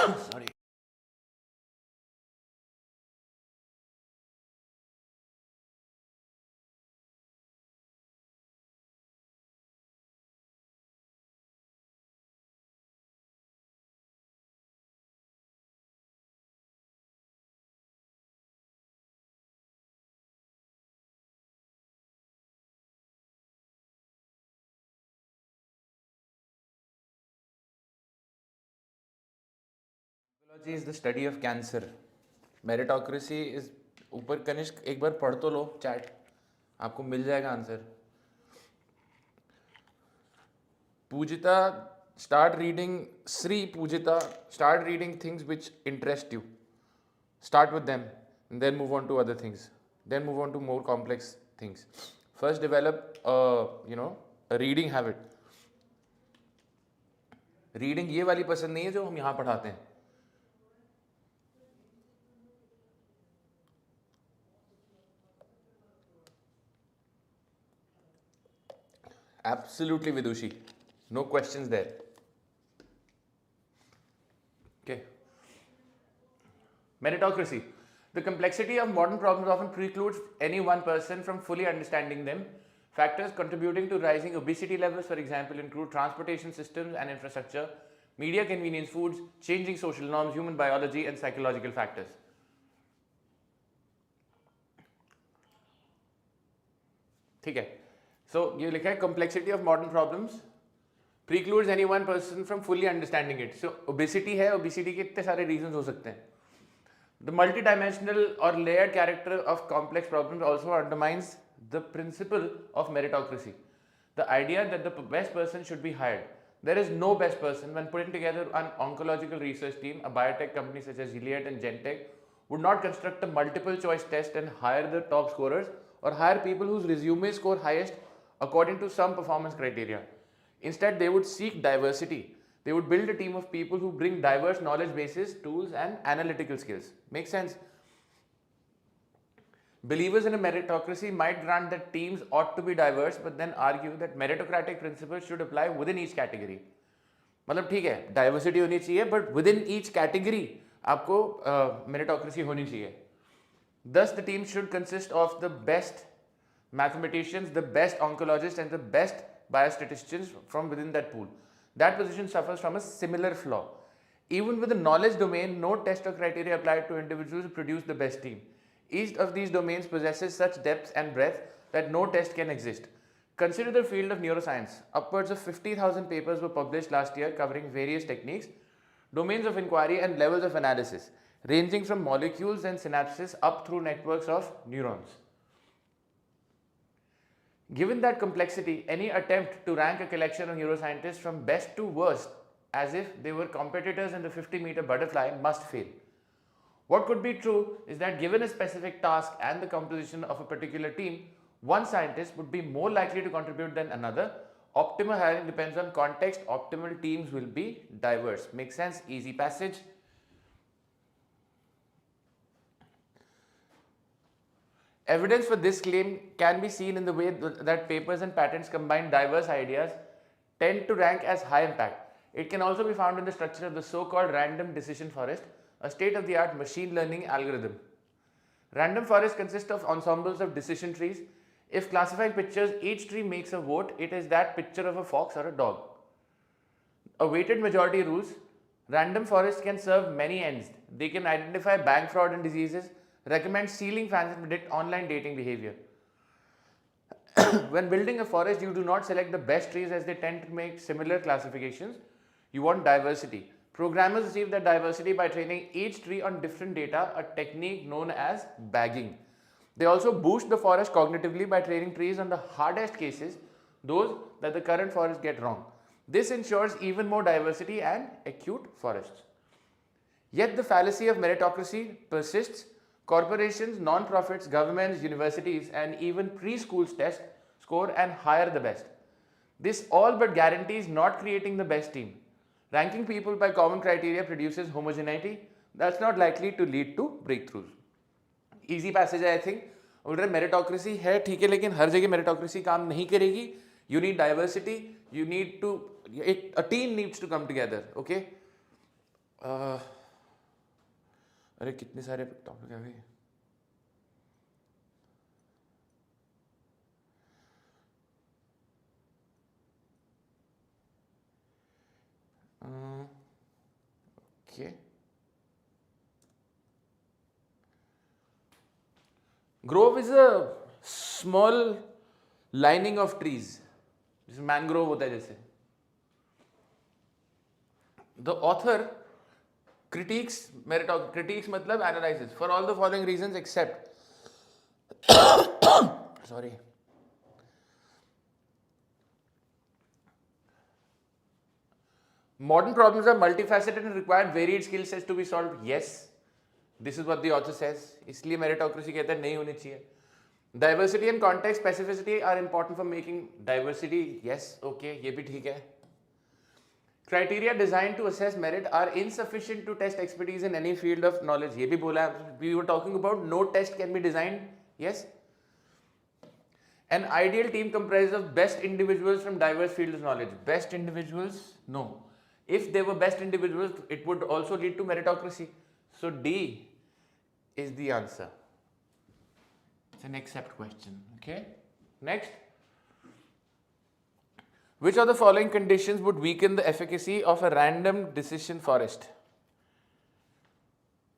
Sorry. Oncology is the study of cancer. Meritocracy is, ऊपर कनिष्क एक बार पढ़ तो लो चैट, आपको मिल जाएगा answer. Pujita, start reading, Sri Pujita, start reading things which interest you. Start with them and then move on to other things. Then move on to more complex things. First develop a reading habit. Reading ये वाली पसंद नहीं है जो हम यहां पढ़ाते हैं। Absolutely, Vidushi. No questions there. Okay. Meritocracy. The complexity of modern problems often precludes any one person from fully understanding them. Factors contributing to rising obesity levels, for example, include transportation systems and infrastructure, media convenience foods, changing social norms, human biology, and psychological factors. ठीक है, so ये लिखा है complexity of modern problems precludes any one person from fully understanding it. So obesity है, obesity के इतने सारे reasons हो सकते हैं. The multidimensional or layered character of complex problems also undermines the principle of meritocracy. The idea that the best person should be hired. There is no best person. When putting together an oncological research team, a biotech company such as Gilead and Gentech would not construct a multiple choice test and hire the top scorers or hire people whose resume score highest according to some performance criteria. Instead, they would seek diversity. They would build a team of people who bring diverse knowledge bases, tools, and analytical skills. Makes sense? Believers in a meritocracy might grant that teams ought to be diverse, but then argue that meritocratic principles should apply within each category. मतलब ठीक है, diversity होनी चाहिए, but within each category आपको meritocracy होनी चाहिए. Thus, the team should consist of the best mathematicians, the best oncologists, and the best biostatisticians from within that pool. That position suffers from a similar flaw. Even with the knowledge domain, no test or criteria applied to individuals produce the best team. Each of these domains possesses such depth and breadth that no test can exist. Consider the field of neuroscience. Upwards of 50,000 papers were published last year covering various techniques, domains of inquiry, and levels of analysis, ranging from molecules and synapses up through networks of neurons. Given that complexity, any attempt to rank a collection of neuroscientists from best to worst as if they were competitors in the 50-meter butterfly must fail. What could be true is that given a specific task and the composition of a particular team, one scientist would be more likely to contribute than another. Optimal hiring depends on context. Optimal teams will be diverse. Makes sense? Easy passage. Evidence for this claim can be seen in the way that papers and patents combine diverse ideas tend to rank as high impact. It can also be found in the structure of the so-called random decision forest, a state-of-the-art machine learning algorithm. Random forests consist of ensembles of decision trees. If classifying pictures, each tree makes a vote, it is that picture of a fox or a dog. A weighted majority rules. Random forests can serve many ends. They can identify bank fraud and diseases, recommend ceiling fans, and predict online dating behavior. When building a forest, you do not select the best trees as they tend to make similar classifications. You want diversity. Programmers achieve that diversity by training each tree on different data, a technique known as bagging. They also boost the forest cognitively by training trees on the hardest cases, those that the current forests get wrong. This ensures even more diversity and acute forests. Yet the fallacy of meritocracy persists. Corporations, non-profits, governments, universities, and even preschools test, score, and hire the best. This all but guarantees not creating the best team. Ranking people by common criteria produces homogeneity. That's not likely to lead to breakthroughs. Easy passage है, I think. बोल रहे meritocracy है ठीक है, लेकिन हर जगह meritocracy काम नहीं करेगी. You need diversity. You need to. A team needs to come together. Okay. अरे कितने सारे टॉपिक है भाई. Okay. Grove is a small lining of trees. जैसे मैनग्रोव होता है जैसे. The author critiques meritocracy. Critiques मतलब analyzes for all the following reasons except sorry. Modern problems are multifaceted and require varied skill sets to be solved. Yes, this is what the author says. इसलिए meritocracy कहता है नहीं होनी चाहिए. Diversity and context specificity are important for making diversity. Yes, okay, ये भी ठीक है. Criteria designed to assess merit are insufficient to test expertise in any field of knowledge. ये भी बोला. We were talking about no test can be designed. Yes. An ideal team comprises of best individuals from diverse fields of knowledge. Best individuals? No. If they were best individuals, it would also lead to meritocracy. So D is the answer. It's an accept question. Okay. Next. Which of the following conditions would weaken the efficacy of a random decision forest?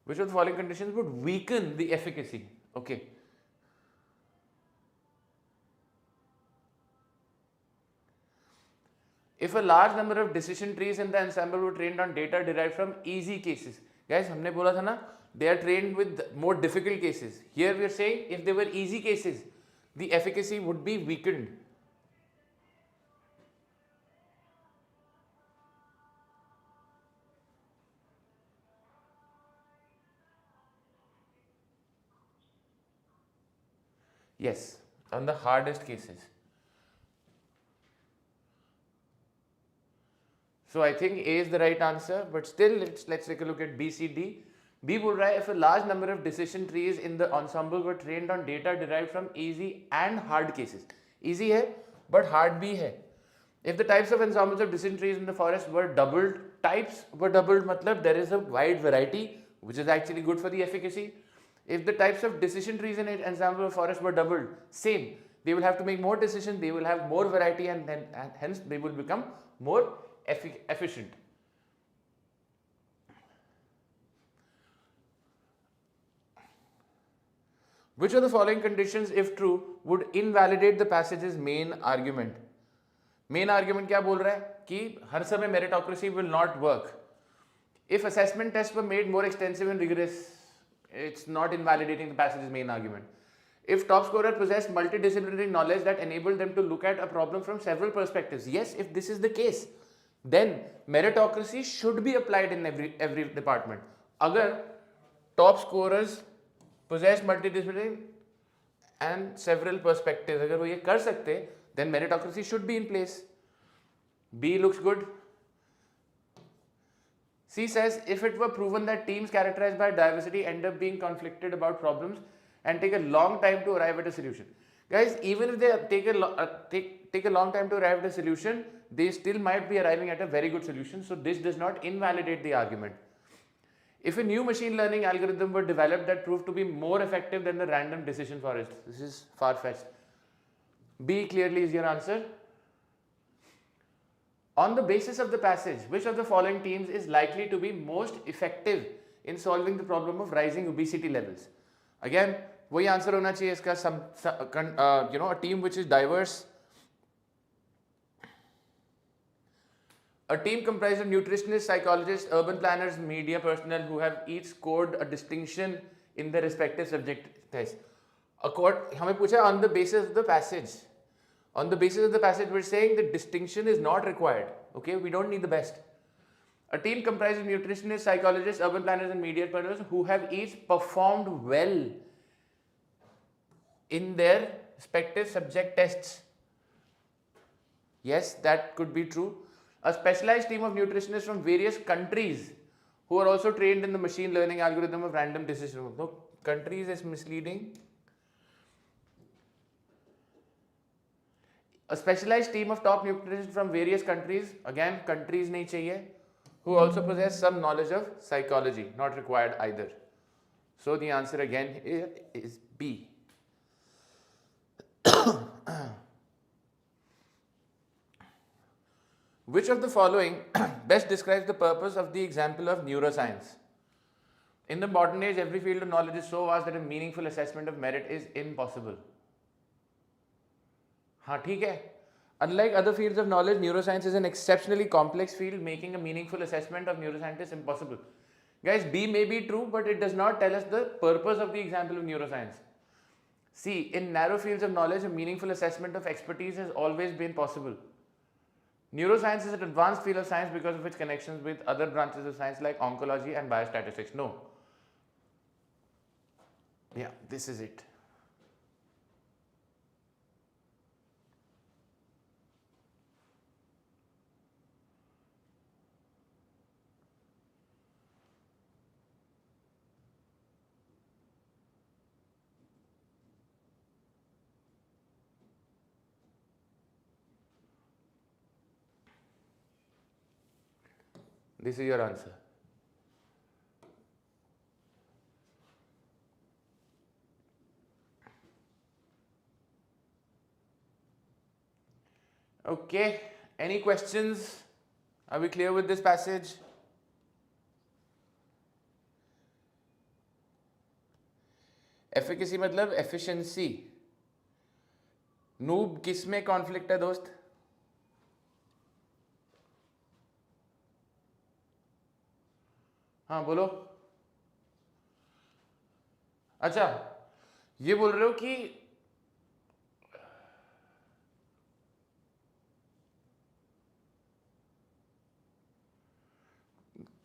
Which of the following conditions would weaken the efficacy? Okay. if a large number of decision trees in the ensemble were trained on data derived from easy cases. Guys, हमने बोला था ना, they are trained with more difficult cases. Here we are saying if they were easy cases, the efficacy would be weakened. Yes, on the hardest cases. So I think A is the right answer, but still let's take a look at B, C, D. B बोल रहा है if a large number of decision trees in the ensemble were trained on data derived from easy and hard cases. Easy है, but hard भी है. If the types of ensembles of decision trees in the forest were doubled, types were doubled, मतलब there is a wide variety, which is actually good for the efficacy. If the types of decision trees in an ensemble of forest were doubled, same. They will have to make more decisions, they will have more variety, and hence they will become more efficient. Which of the following conditions, if true, would invalidate the passage's main argument? Main argument क्या बोल रहा है कि हर समय meritocracy will not work. If assessment tests were made more extensive and rigorous, it's not invalidating the passage's main argument. If top scorer possessed multidisciplinary knowledge that enabled them to look at a problem from several perspectives, yes, if this is the case, then meritocracy should be applied in every department. अगर top scorers possess multidisciplinary and several perspectives, अगर वो ये कर सकते, then meritocracy should be in place. B looks good. C says if it were proven that teams characterized by diversity end up being conflicted about problems and take a long time to arrive at a solution. Guys, even if they take a long time to arrive at a solution, they still might be arriving at a very good solution. So this does not invalidate the argument. If a new machine learning algorithm were developed that proved to be more effective than the random decision forest, this is far-fetched. B clearly is your answer. On the basis of the passage, which of the following teams is likely to be most effective in solving the problem of rising obesity levels? Again, वही answer होना चाहिए इसका, a team which is diverse. A team comprised of nutritionists, psychologists, urban planners, media personnel who have each scored a distinction in their respective subject tests. हमें पूछा on the basis of the passage. On the basis of the passage, we're saying that distinction is not required. Okay, we don't need the best. A team comprised of nutritionists, psychologists, urban planners, and media personnel who have each performed well in their respective subject tests. Yes, that could be true. A specialized team of nutritionists from various countries who are also trained in the machine learning algorithm of random decision. No, countries is misleading. A specialized team of top nutritionists from various countries, again countries nahi chahiye, who also possess some knowledge of psychology, not required either. So the answer again is B. Which of the following best describes the purpose of the example of neuroscience? In the modern age, every field of knowledge is so vast that a meaningful assessment of merit is impossible. हाँ ठीक है. Unlike other fields of knowledge, neuroscience is an exceptionally complex field, making a meaningful assessment of neuroscientists impossible. Guys, B may be true, but it does not tell us the purpose of the example of neuroscience. See, in narrow fields of knowledge, a meaningful assessment of expertise has always been possible. Neuroscience is an advanced field of science because of its connections with other branches of science like oncology and biostatistics. No. Yeah, this is it. This is your answer. Okay, any questions? Are we clear with this passage? Efficacy मतलब efficiency. Noob किस में conflict है दोस्त? हाँ बोलो। अच्छा, ये बोल रहे हो कि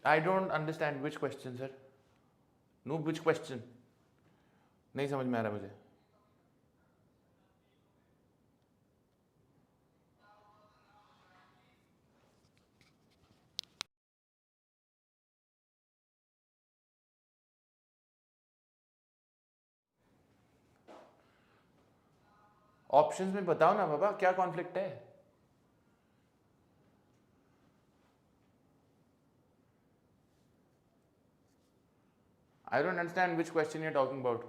I don't understand which question, sir. No, which question? नहीं समझ में आ रहा मुझे. ऑप्शंस में बताओ ना बाबा, क्या कॉन्फ्लिक्ट है? I don't understand which question you're talking about.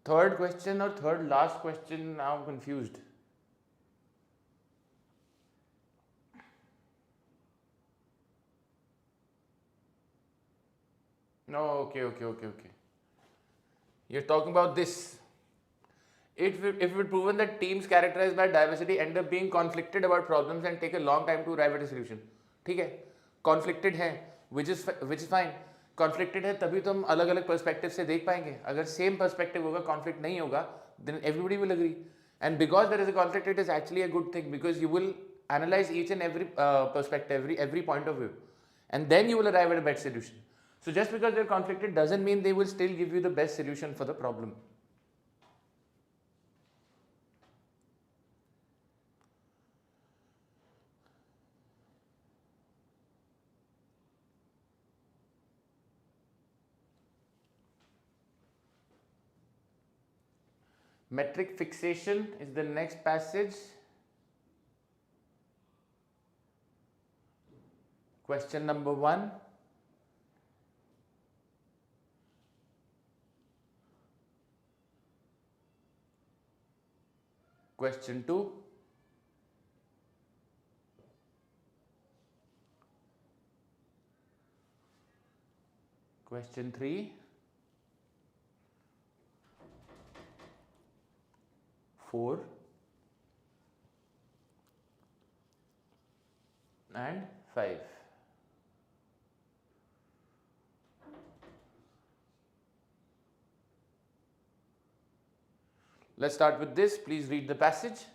Third question or third last question, now I'm confused. No, okay. You're talking about this. If it were proven that teams characterized by diversity end up being conflicted about problems and take a long time to arrive at a solution. ठीक है, conflicted है, which is fine. Conflicted है तभी तो हम अलग अलग perspective से देख पाएंगे. अगर same perspective होगा, conflict नहीं होगा, then everybody will agree. And because there is a conflict, it is actually a good thing because you will analyze each and every perspective, every point of view, and then you will arrive at a better solution. So just because they're conflicted doesn't mean they will still give you the best solution for the problem. Metric fixation is the next passage. Question number 1. Question 2. Question 3. 4. And 5. Let's start with this. Please read the passage.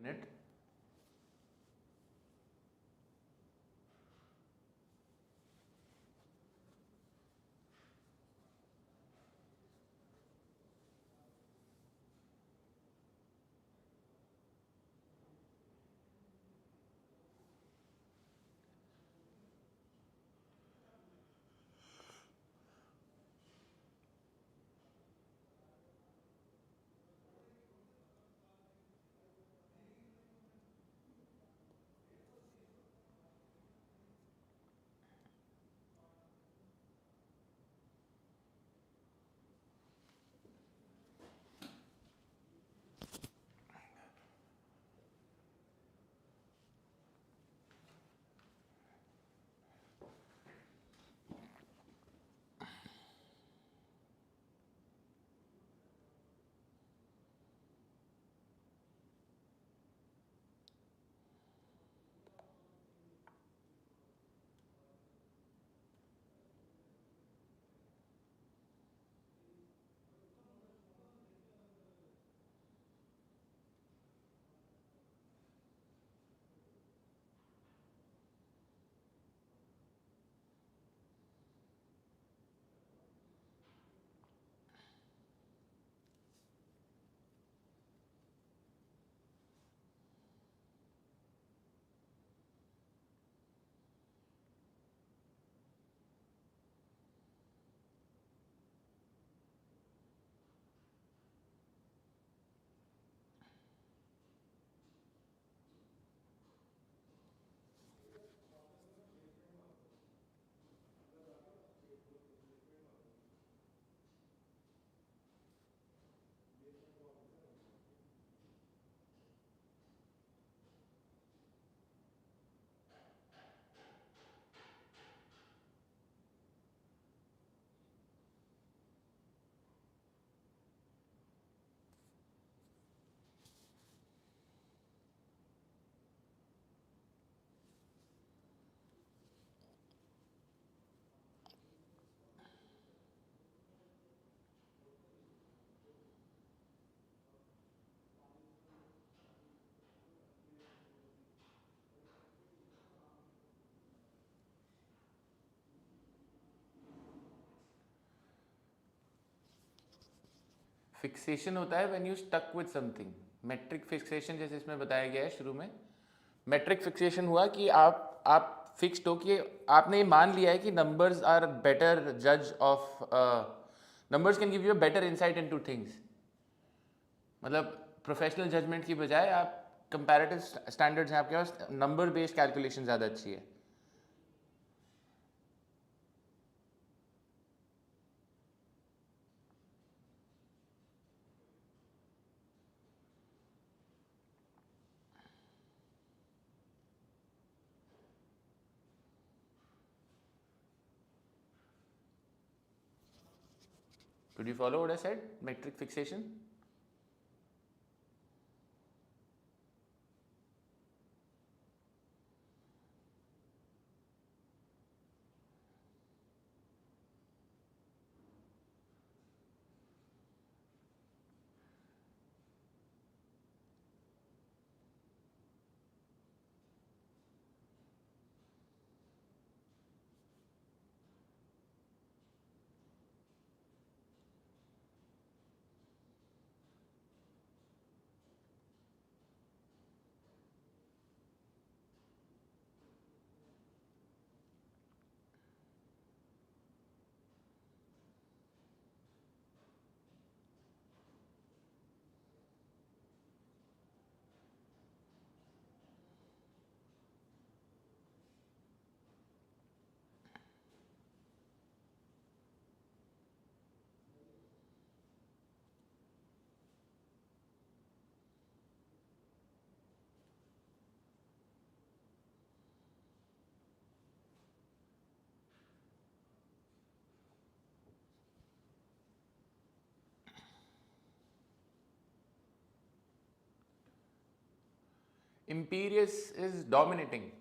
minute. Fixation होता है when you stuck with something. Metric fixation जैसे इसमें बताया गया है शुरू में. Metric fixation हुआ कि आप फिक्स्ड हो कि आपने ये मान लिया है कि नंबर्स आर बेटर जज of, numbers can give you a better insight into things. मतलब प्रोफेशनल जजमेंट की बजाय आप कंपैरेटिव स्टैंडर्ड्स हैं आपके पास, नंबर बेस्ड कैलकुलेशन ज़्यादा अच्छी है. Could you follow what I said? Metric fixation. Imperious is dominating.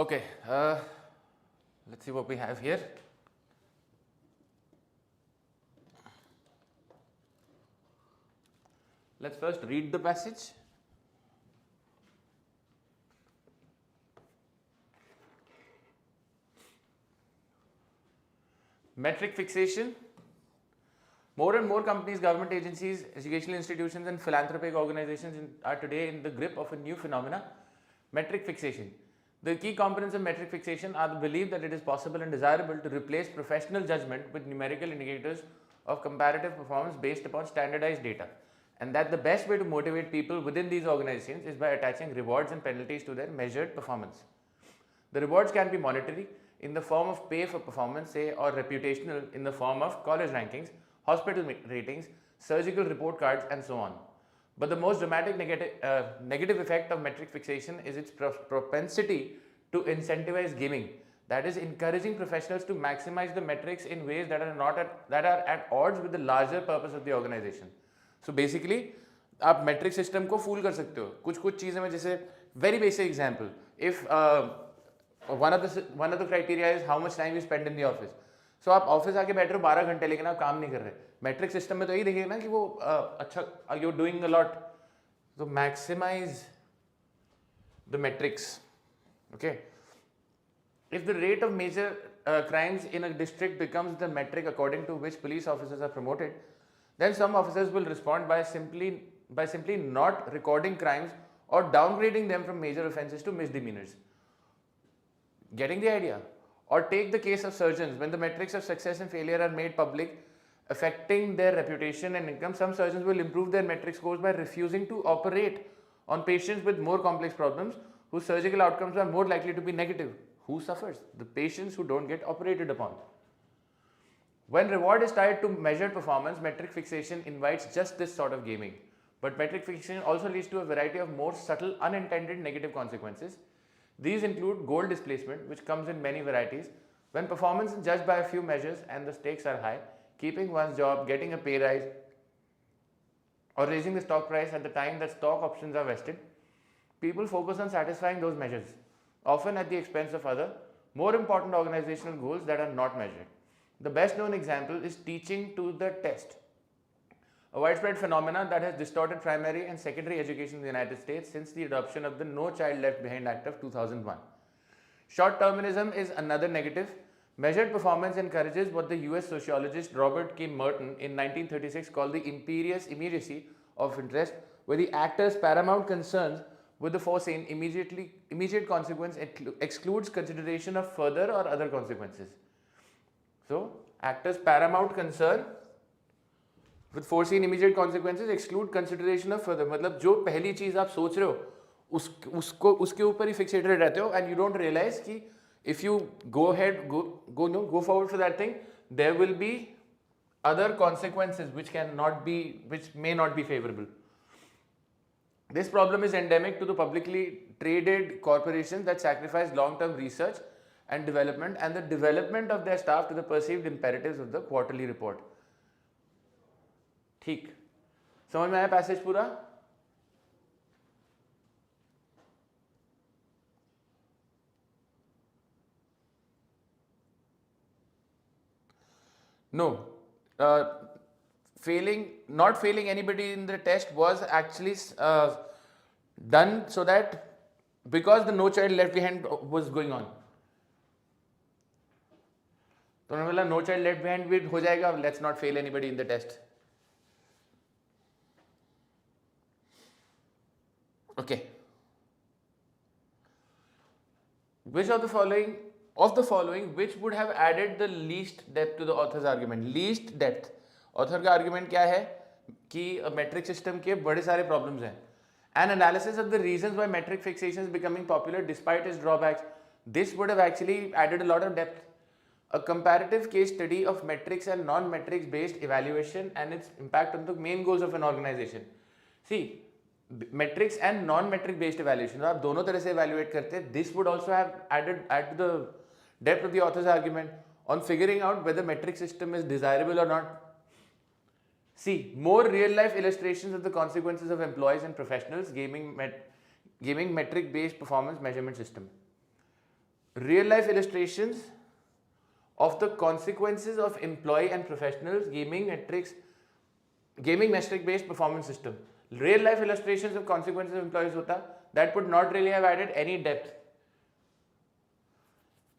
Okay, let's see what we have here. Let's first read the passage. Metric fixation. More and more companies, government agencies, educational institutions and philanthropic organizations are today in the grip of a new phenomena, metric fixation. The key components of metric fixation are the belief that it is possible and desirable to replace professional judgment with numerical indicators of comparative performance based upon standardized data, and that the best way to motivate people within these organizations is by attaching rewards and penalties to their measured performance. The rewards can be monetary in the form of pay for performance, say, or reputational in the form of college rankings, hospital ratings, surgical report cards, and so on. But the most dramatic negative effect of metric fixation is its propensity to incentivize gaming. That is, encouraging professionals to maximize the metrics in ways that are at odds with the larger purpose of the organization. So basically, आप metric system को fool कर सकते हो. कुछ चीज़ें में जैसे very basic example. If one of the criteria is how much time you spend in the office. So आप ऑफिस आके बैठ रहे हो 12 घंटे लेकिन आप काम नहीं कर रहे. मैट्रिक सिस्टम में तो यही देखिए ना कि वो अच्छा you're doing a lot. So maximize the metrics. Okay. If the rate of major crimes in a district becomes the metric according to which police officers are promoted, then some officers will respond by simply not recording crimes or downgrading them from major offences to misdemeanors. Getting the idea? Or take the case of surgeons. When the metrics of success and failure are made public, affecting their reputation and income, some surgeons will improve their metric scores by refusing to operate on patients with more complex problems whose surgical outcomes are more likely to be negative. Who suffers? The patients who don't get operated upon. When reward is tied to measured performance, metric fixation invites just this sort of gaming. But metric fixation also leads to a variety of more subtle, unintended negative consequences. These include goal displacement, which comes in many varieties. When performance is judged by a few measures and the stakes are high, keeping one's job, getting a pay rise, or raising the stock price at the time that stock options are vested, people focus on satisfying those measures, often at the expense of other, more important organizational goals that are not measured. The best known example is teaching to the test, a widespread phenomenon that has distorted primary and secondary education in the United States since the adoption of the No Child Left Behind Act of 2001. Short-termism is another negative. Measured performance encourages what the US sociologist Robert K. Merton in 1936 called the imperious immediacy of interest, where the actor's paramount concerns with the foreseen immediate consequence excludes consideration of further or other consequences. So, actor's paramount concern with foreseen immediate consequences exclude consideration of further. मतलब जो पहली चीज़ आप सोच रहे हो उसके ऊपर ही fixated रहते हो, and you don't realize कि if you go forward for that thing, there will be other consequences which may not be favorable. This problem is endemic to the publicly traded corporations that sacrifice long-term research and development and the development of their staff to the perceived imperatives of the quarterly report. ठीक, समझ में आया passage पूरा? No, not failing anybody in the test was actually done so that because the No Child Left Behind was going on. तो उन्होंने बोला No Child Left Behind भी हो जाएगा, let's not fail anybody in the test. Okay. Which of the following, which would have added the least depth to the author's argument? Least depth. Author का argument क्या है कि metric system के बड़े सारे problems हैं. An analysis of the reasons why metric fixation is becoming popular despite its drawbacks. This would have actually added a lot of depth. A comparative case study of metrics and non-metrics based evaluation and its impact on the main goals of an organization. See, metrics and non-metric based evaluation, आप दोनों तरह से evaluate करते हैं. This would also have added to the depth of the author's argument on figuring out whether metric system is desirable or not. See, more real life illustrations of the consequences of employees and professionals gaming metric based performance measurement system. Real life illustrations of the consequences of employee and professionals gaming metric based performance system. Real life illustrations of consequences of employees hota, that would not really have added any depth.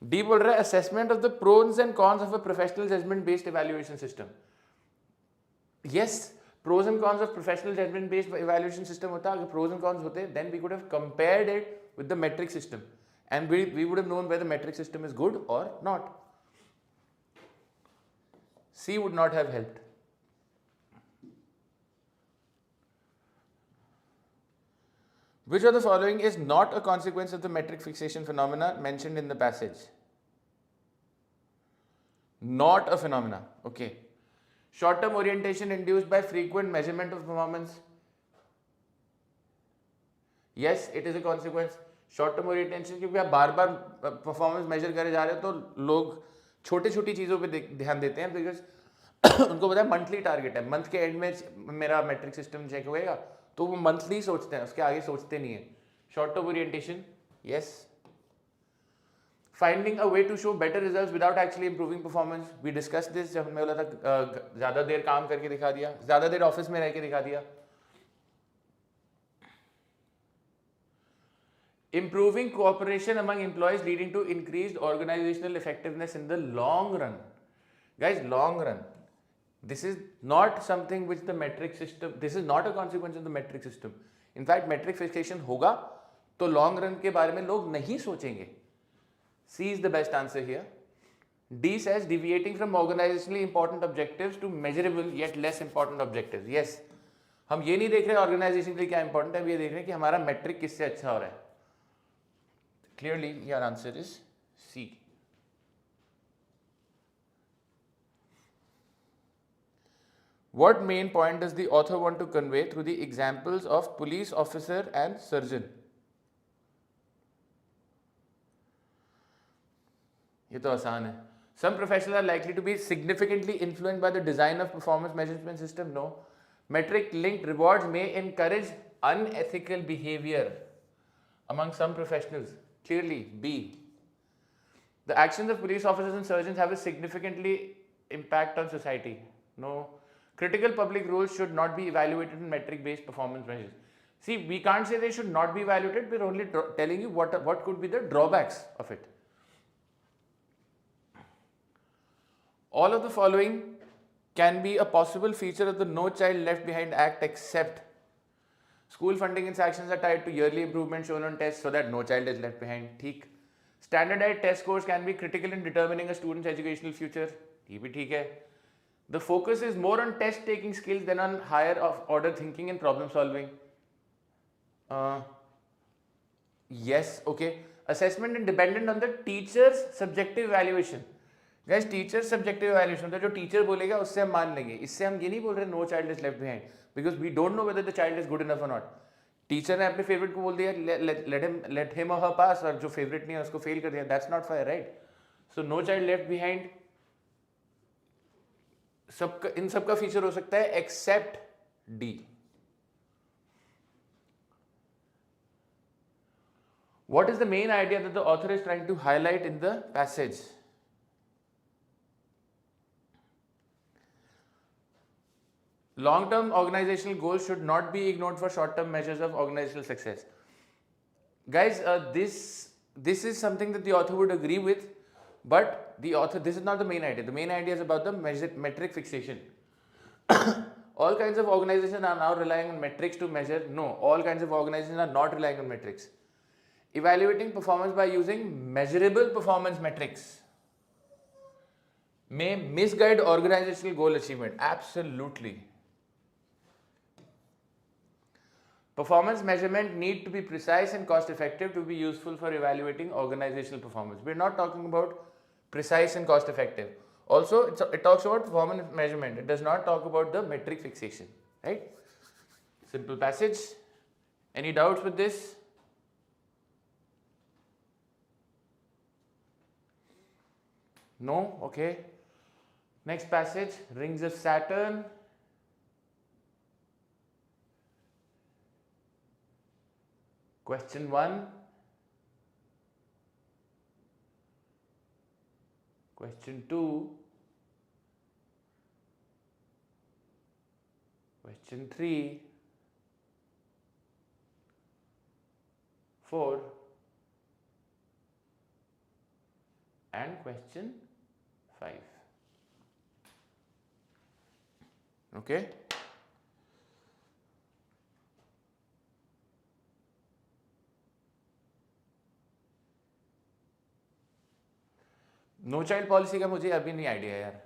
D बोल रहा है assessment of the pros and cons of a professional judgment based evaluation system. Yes, pros and cons of professional judgment based evaluation system hota, अगर pros and cons होते, then we could have compared it with the metric system and we would have known whether the metric system is good or not. C would not have helped. Which of the following is not a consequence of the metric fixation phenomena mentioned in the passage? Not a phenomena. Okay. Short-term orientation induced by frequent measurement of performance. Yes, it is a consequence. Short-term orientation क्योंकि आप बार-बार performance measure करे जा रहे हो तो लोग छोटी-छोटी चीज़ों पे ध्यान देते हैं because उनको पता है monthly target है, month के end में मेरा metric system check होएगा तो वो monthly सोचते हैं, उसके आगे सोचते नहीं है. Short-term orientation, yes. Finding a way to show better results without actually improving performance. We discussed this जब मैं बोला था ज़्यादा देर काम करके दिखा दिया, ज़्यादा देर ऑफिस में रह के दिखा दिया. Improving cooperation among employees leading to increased organizational effectiveness in the long run. Guys, long run. This is not something which the metric system, this is not a consequence of the metric system. In fact, metric fixation होगा तो long run के बारे में लोग नहीं सोचेंगे. C is the best answer here. D says deviating from organizationally important objectives to measurable yet less important objectives. Yes, हम ये नहीं देख रहे organization के लिए क्या important है, हम ये देख रहे हैं कि हमारा metric किससे अच्छा हो रहा है. Clearly, your answer is C. What main point does the author want to convey through the examples of police officer and surgeon? ये तो आसान है. Some professionals are likely to be significantly influenced by the design of performance measurement system. No. Metric linked rewards may encourage unethical behavior among some professionals. Clearly, B. The actions of police officers and surgeons have a significantly impact on society. No. Critical public roles should not be evaluated in metric-based performance measures. See, we can't say they should not be evaluated. We're only telling you what could be the drawbacks of it. All of the following can be a possible feature of the No Child Left Behind Act except school funding and sanctions are tied to yearly improvement shown on tests so that no child is left behind. ठीक. Standardized test scores can be critical in determining a student's educational future. ये भी ठीक है. The focus is more on test taking skills than on higher order thinking and problem solving. Yes, okay. Assessment is dependent on the teacher's subjective evaluation. Guys, teacher's subjective evaluation मतलब जो teacher बोलेगा उससे हम मान लेंगे. इससे हम ये नहीं बोल रहे no child is left behind because we don't know whether the child is good enough or not. Teacher ने अपने फेवरेट को बोल दिया let him or her pass और जो फेवरेट नहीं है उसको फेल कर दिया. That's not fair, right? So no child left behind इन सबका फीचर हो सकता है except D. What is the main idea that the author is trying to highlight in the passage? Long-term organizational goals should not be ignored for short-term measures of organizational success. Guys, this is something that the author would agree with, but this is not the main idea. The main idea is about the metric fixation. All kinds of organizations are now relying on metrics to measure. No, all kinds of organizations are not relying on metrics. Evaluating performance by using measurable performance metrics may misguide organizational goal achievement. Absolutely. Performance measurement need to be precise and cost effective to be useful for evaluating organizational performance. We're not talking about precise and cost effective. Also, it talks about performance measurement. It does not talk about the metric fixation, right? Simple passage. Any doubts with this? No? Okay. Next passage, rings of Saturn. Question 1. Question 2, question 3, 4 and question 5. Okay. No child policy का मुझे अभी नहीं idea यार.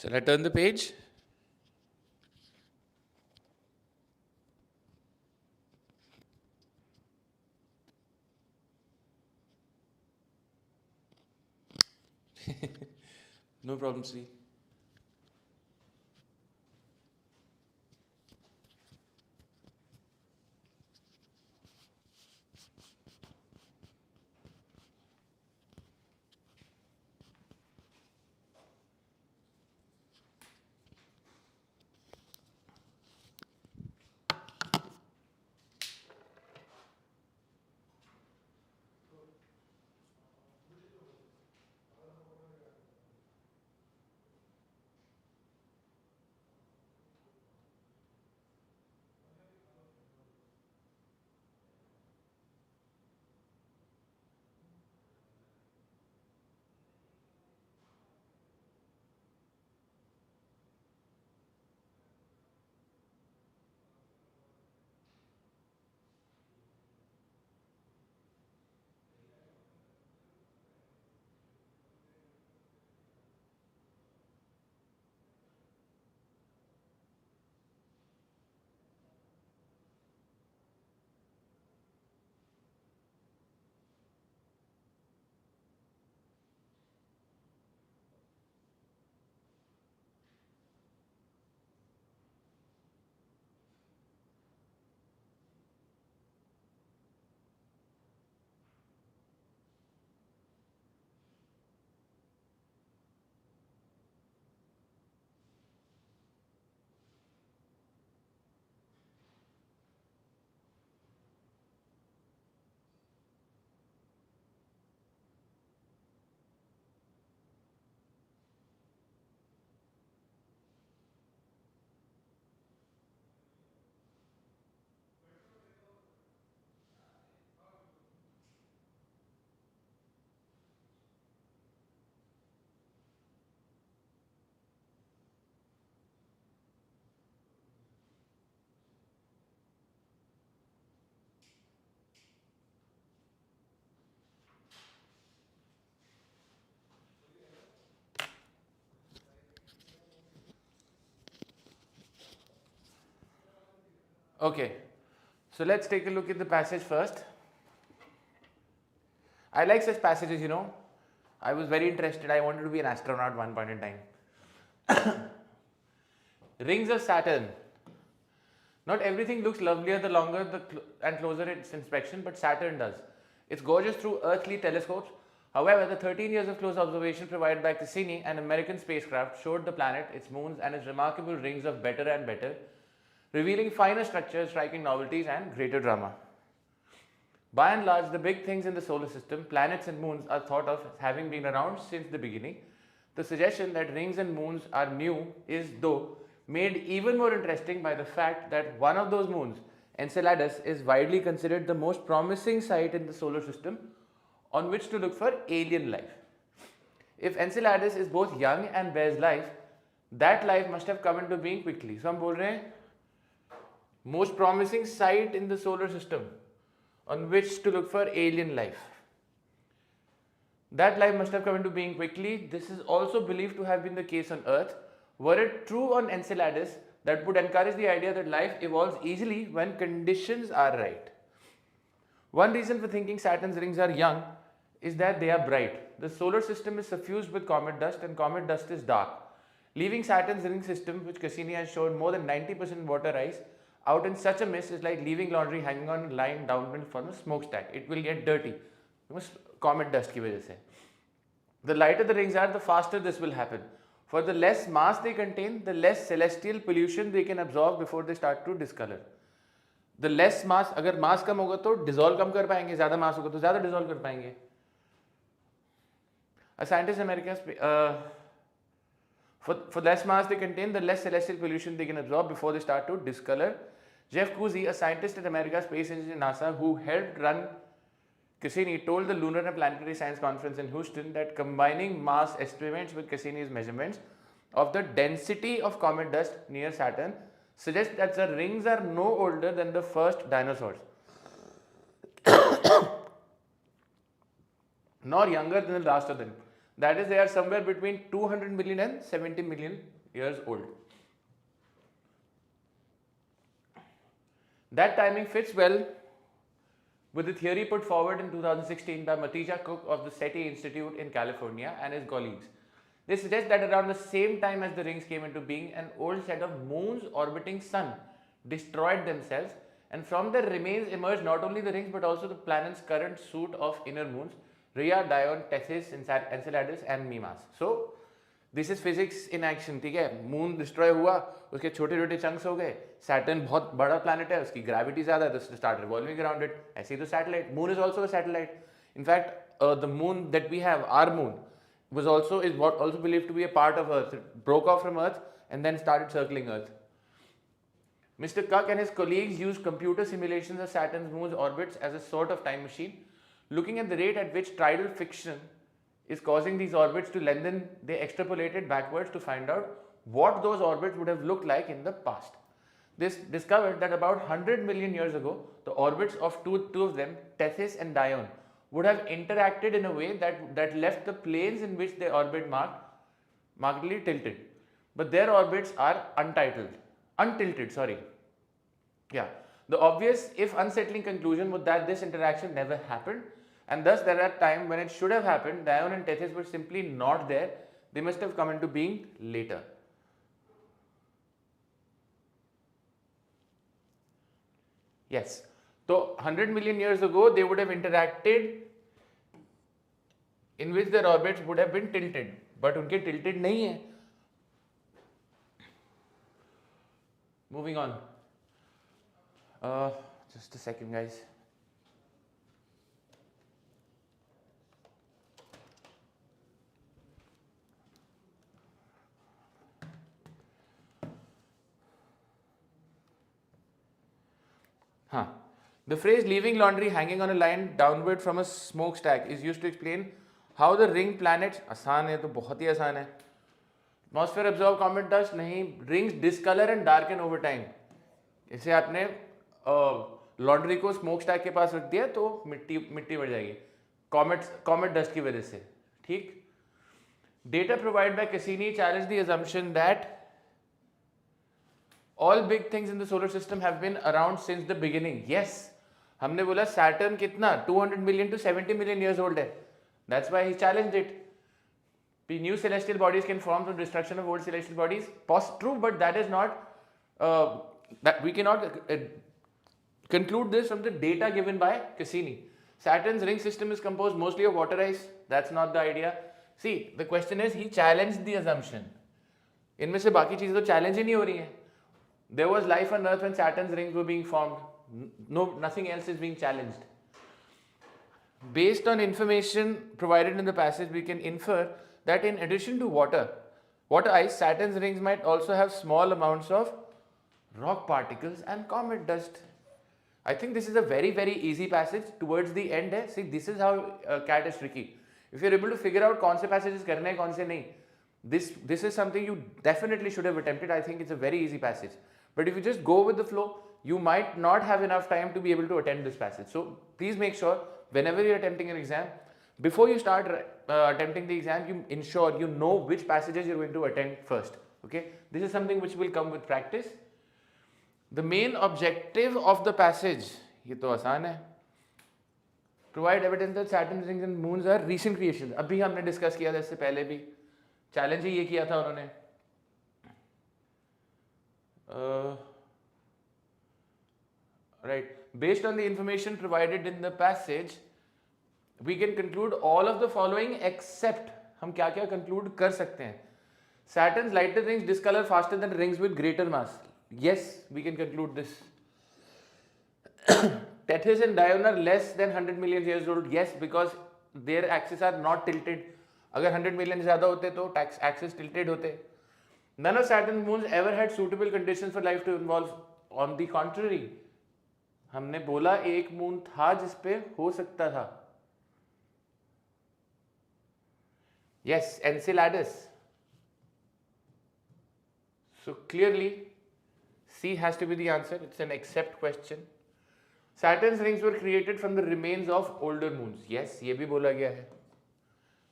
Shall I turn the page? No problem, Sri. Okay, so let's take a look at the passage first. I like such passages, you know. I was very interested. I wanted to be an astronaut at one point in time. Rings of Saturn. Not everything looks lovelier the longer and closer its inspection, but Saturn does. It's gorgeous through earthly telescopes. However, the 13 years of close observation provided by Cassini, an American spacecraft, showed the planet, its moons, and its remarkable rings of better and better, revealing finer structures, striking novelties, and greater drama. By and large, the big things in the solar system, planets and moons, are thought of as having been around since the beginning. The suggestion that rings and moons are new is, though, made even more interesting by the fact that one of those moons, Enceladus, is widely considered the most promising site in the solar system on which to look for alien life. If Enceladus is both young and bears life, that life must have come into being quickly. So हम बोल रहे हैं most promising site in the solar system on which to look for alien life. That life must have come into being quickly. This is also believed to have been the case on Earth. Were it true on Enceladus, that would encourage the idea that life evolves easily when conditions are right. One reason for thinking Saturn's rings are young is that they are bright. The solar system is suffused with comet dust, and comet dust is dark. Leaving Saturn's ring system, which Cassini has shown more than 90% water ice, out in such a mist is like leaving laundry hanging on a line downwind from a smokestack. It will get dirty. Comet dust की वजह से. The lighter the rings are, the faster this will happen. For the less mass they contain, the less celestial pollution they can absorb before they start to discolor. The less mass, अगर mass कम होगा तो dissolve कम कर पाएंगे, ज़्यादा mass होगा तो ज़्यादा dissolve कर पाएंगे. A scientist in America, for less mass they contain, the less celestial pollution they can absorb before they start to discolor. Jeff Cousy, a scientist at American Space Agency NASA who helped run Cassini, told the Lunar and Planetary Science Conference in Houston that combining mass estimates with Cassini's measurements of the density of comet dust near Saturn suggests that the rings are no older than the first dinosaurs, nor younger than the last of them. That is, they are somewhere between 200 million and 70 million years old. That timing fits well with the theory put forward in 2016 by Matija Cook of the SETI Institute in California and his colleagues. They suggest that around the same time as the rings came into being, an old set of moons orbiting Sun destroyed themselves, and from their remains emerged not only the rings but also the planet's current suit of inner moons, Rhea, Dione, Tethys, Enceladus and Mimas. So, this is physics in action, ठीक है? Moon destroy हुआ, उसके छोटे छोटे chunks हो गए. Saturn बहुत बड़ा planet है, उसकी gravity ज़्यादा है, तो start revolving around it. ऐसे ही तो satellite. Moon is also a satellite. In fact, the moon that we have, our moon, is also believed to be a part of Earth. It broke off from Earth and then started circling Earth. Mr. Cook and his colleagues used computer simulations of Saturn's moon's orbits as a sort of time machine. Looking at the rate at which tidal friction is causing these orbits to lengthen, they extrapolated backwards to find out what those orbits would have looked like in the past. This discovered that about 100 million years ago, the orbits of two of them, Tethys and Dione, would have interacted in a way that left the planes in which they orbit markedly tilted. But their orbits are untilted. Yeah. The obvious, if unsettling conclusion was that this interaction never happened, and thus there are times when it should have happened, Dione and Tethys were simply not there. They must have come into being later. Yes. So 100 million years ago, they would have interacted in which their orbits would have been tilted. But उनके tilted नहीं है. Moving on. Just a second, guys. The phrase leaving laundry hanging on a line downward from a smokestack is used to explain how the ring planets, आसान है तो बहुत ही आसान है. Atmosphere absorb comet dust नहीं, rings discolor and darken over time. इसे आपने laundry को स्मोकस्टैक के पास रख दिया तो मिट्टी बढ़ जाएगी कॉमेट डस्ट की वजह से. ठीक. Data provided by Cassini challenged the assumption that all big things in the solar system have been around since the beginning. Yes, हमने बोला Saturn कितना 200 million to 70 million years old है. That's why he challenged it. New celestial bodies can form from destruction of old celestial bodies. True, but that is not that we cannot conclude this from the data given by Cassini. Saturn's ring system is composed mostly of water ice. That's not the idea. See, the question is he challenged the assumption. इनमें से बाकी चीजें तो challenge ही नहीं हो रही हैं. There was life on Earth when Saturn's rings were being formed. No, nothing else is being challenged. Based on information provided in the passage, we can infer that in addition to water ice, Saturn's rings might also have small amounts of rock particles and comet dust. I think this is a very, very easy passage towards the end. See, this is how CAT is tricky. If you're able to figure out kaun se passages karne hai, kaun se nahi, this is something you definitely should have attempted. I think it's a very easy passage. But if you just go with the flow, you might not have enough time to be able to attend this passage. So please make sure whenever you're attempting an exam, before you start attempting the exam, you ensure you know which passages you're going to attend first. Okay, this is something which will come with practice. The main objective of the passage, ये तो आसान है, provide evidence that Saturn's rings and moons are recent creations. अभी हमने discuss किया था, इससे पहले भी चैलेंज ही ये किया था उन्होंने. Right. Based on the information provided in the passage, we can conclude all of the following except हम क्या क्या conclude कर सकते हैं. Saturn's lighter rings discolor faster than rings with greater mass. Yes, we can conclude this. Tethys and Dione are less than 100 million years old. Yes, because their axes are not tilted. अगर 100 million ज़्यादा होते तो axes tilted होते. None of Saturn's moons ever had suitable conditions for life to evolve. On the contrary, हमने बोला एक moon था जिसपे हो सकता था. Yes, Enceladus. So clearly, C has to be the answer. It's an except question. Saturn's rings were created from the remains of older moons. Yes, ये भी बोला गया है.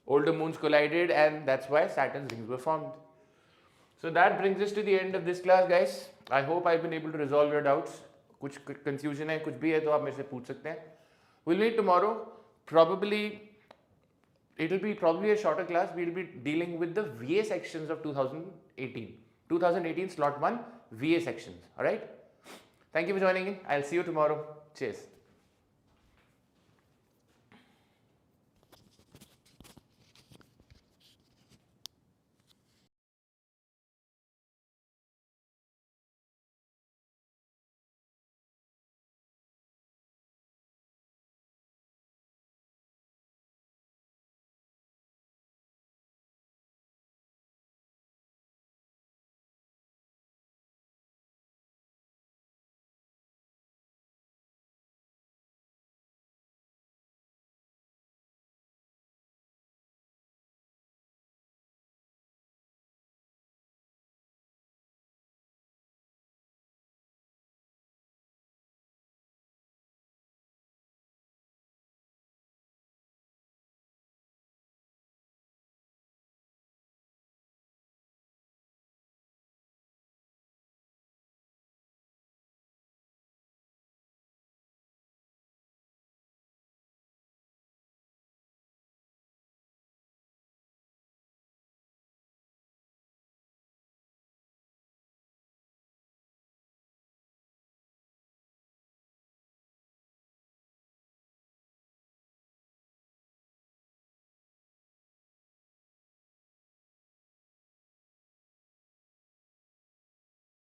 Older moons collided and that's why Saturn's rings were formed. So that brings us to the end of this class, guys. I hope I've been able to resolve your doubts. कुछ confusion है, कुछ भी है तो आप मेरे से पूछ सकते हैं. We'll meet tomorrow. It'll be probably a shorter class. We'll be dealing with the VA sections of 2018. 2018 slot 1 VA sections. Alright? Thank you for joining in. I'll see you tomorrow. Cheers.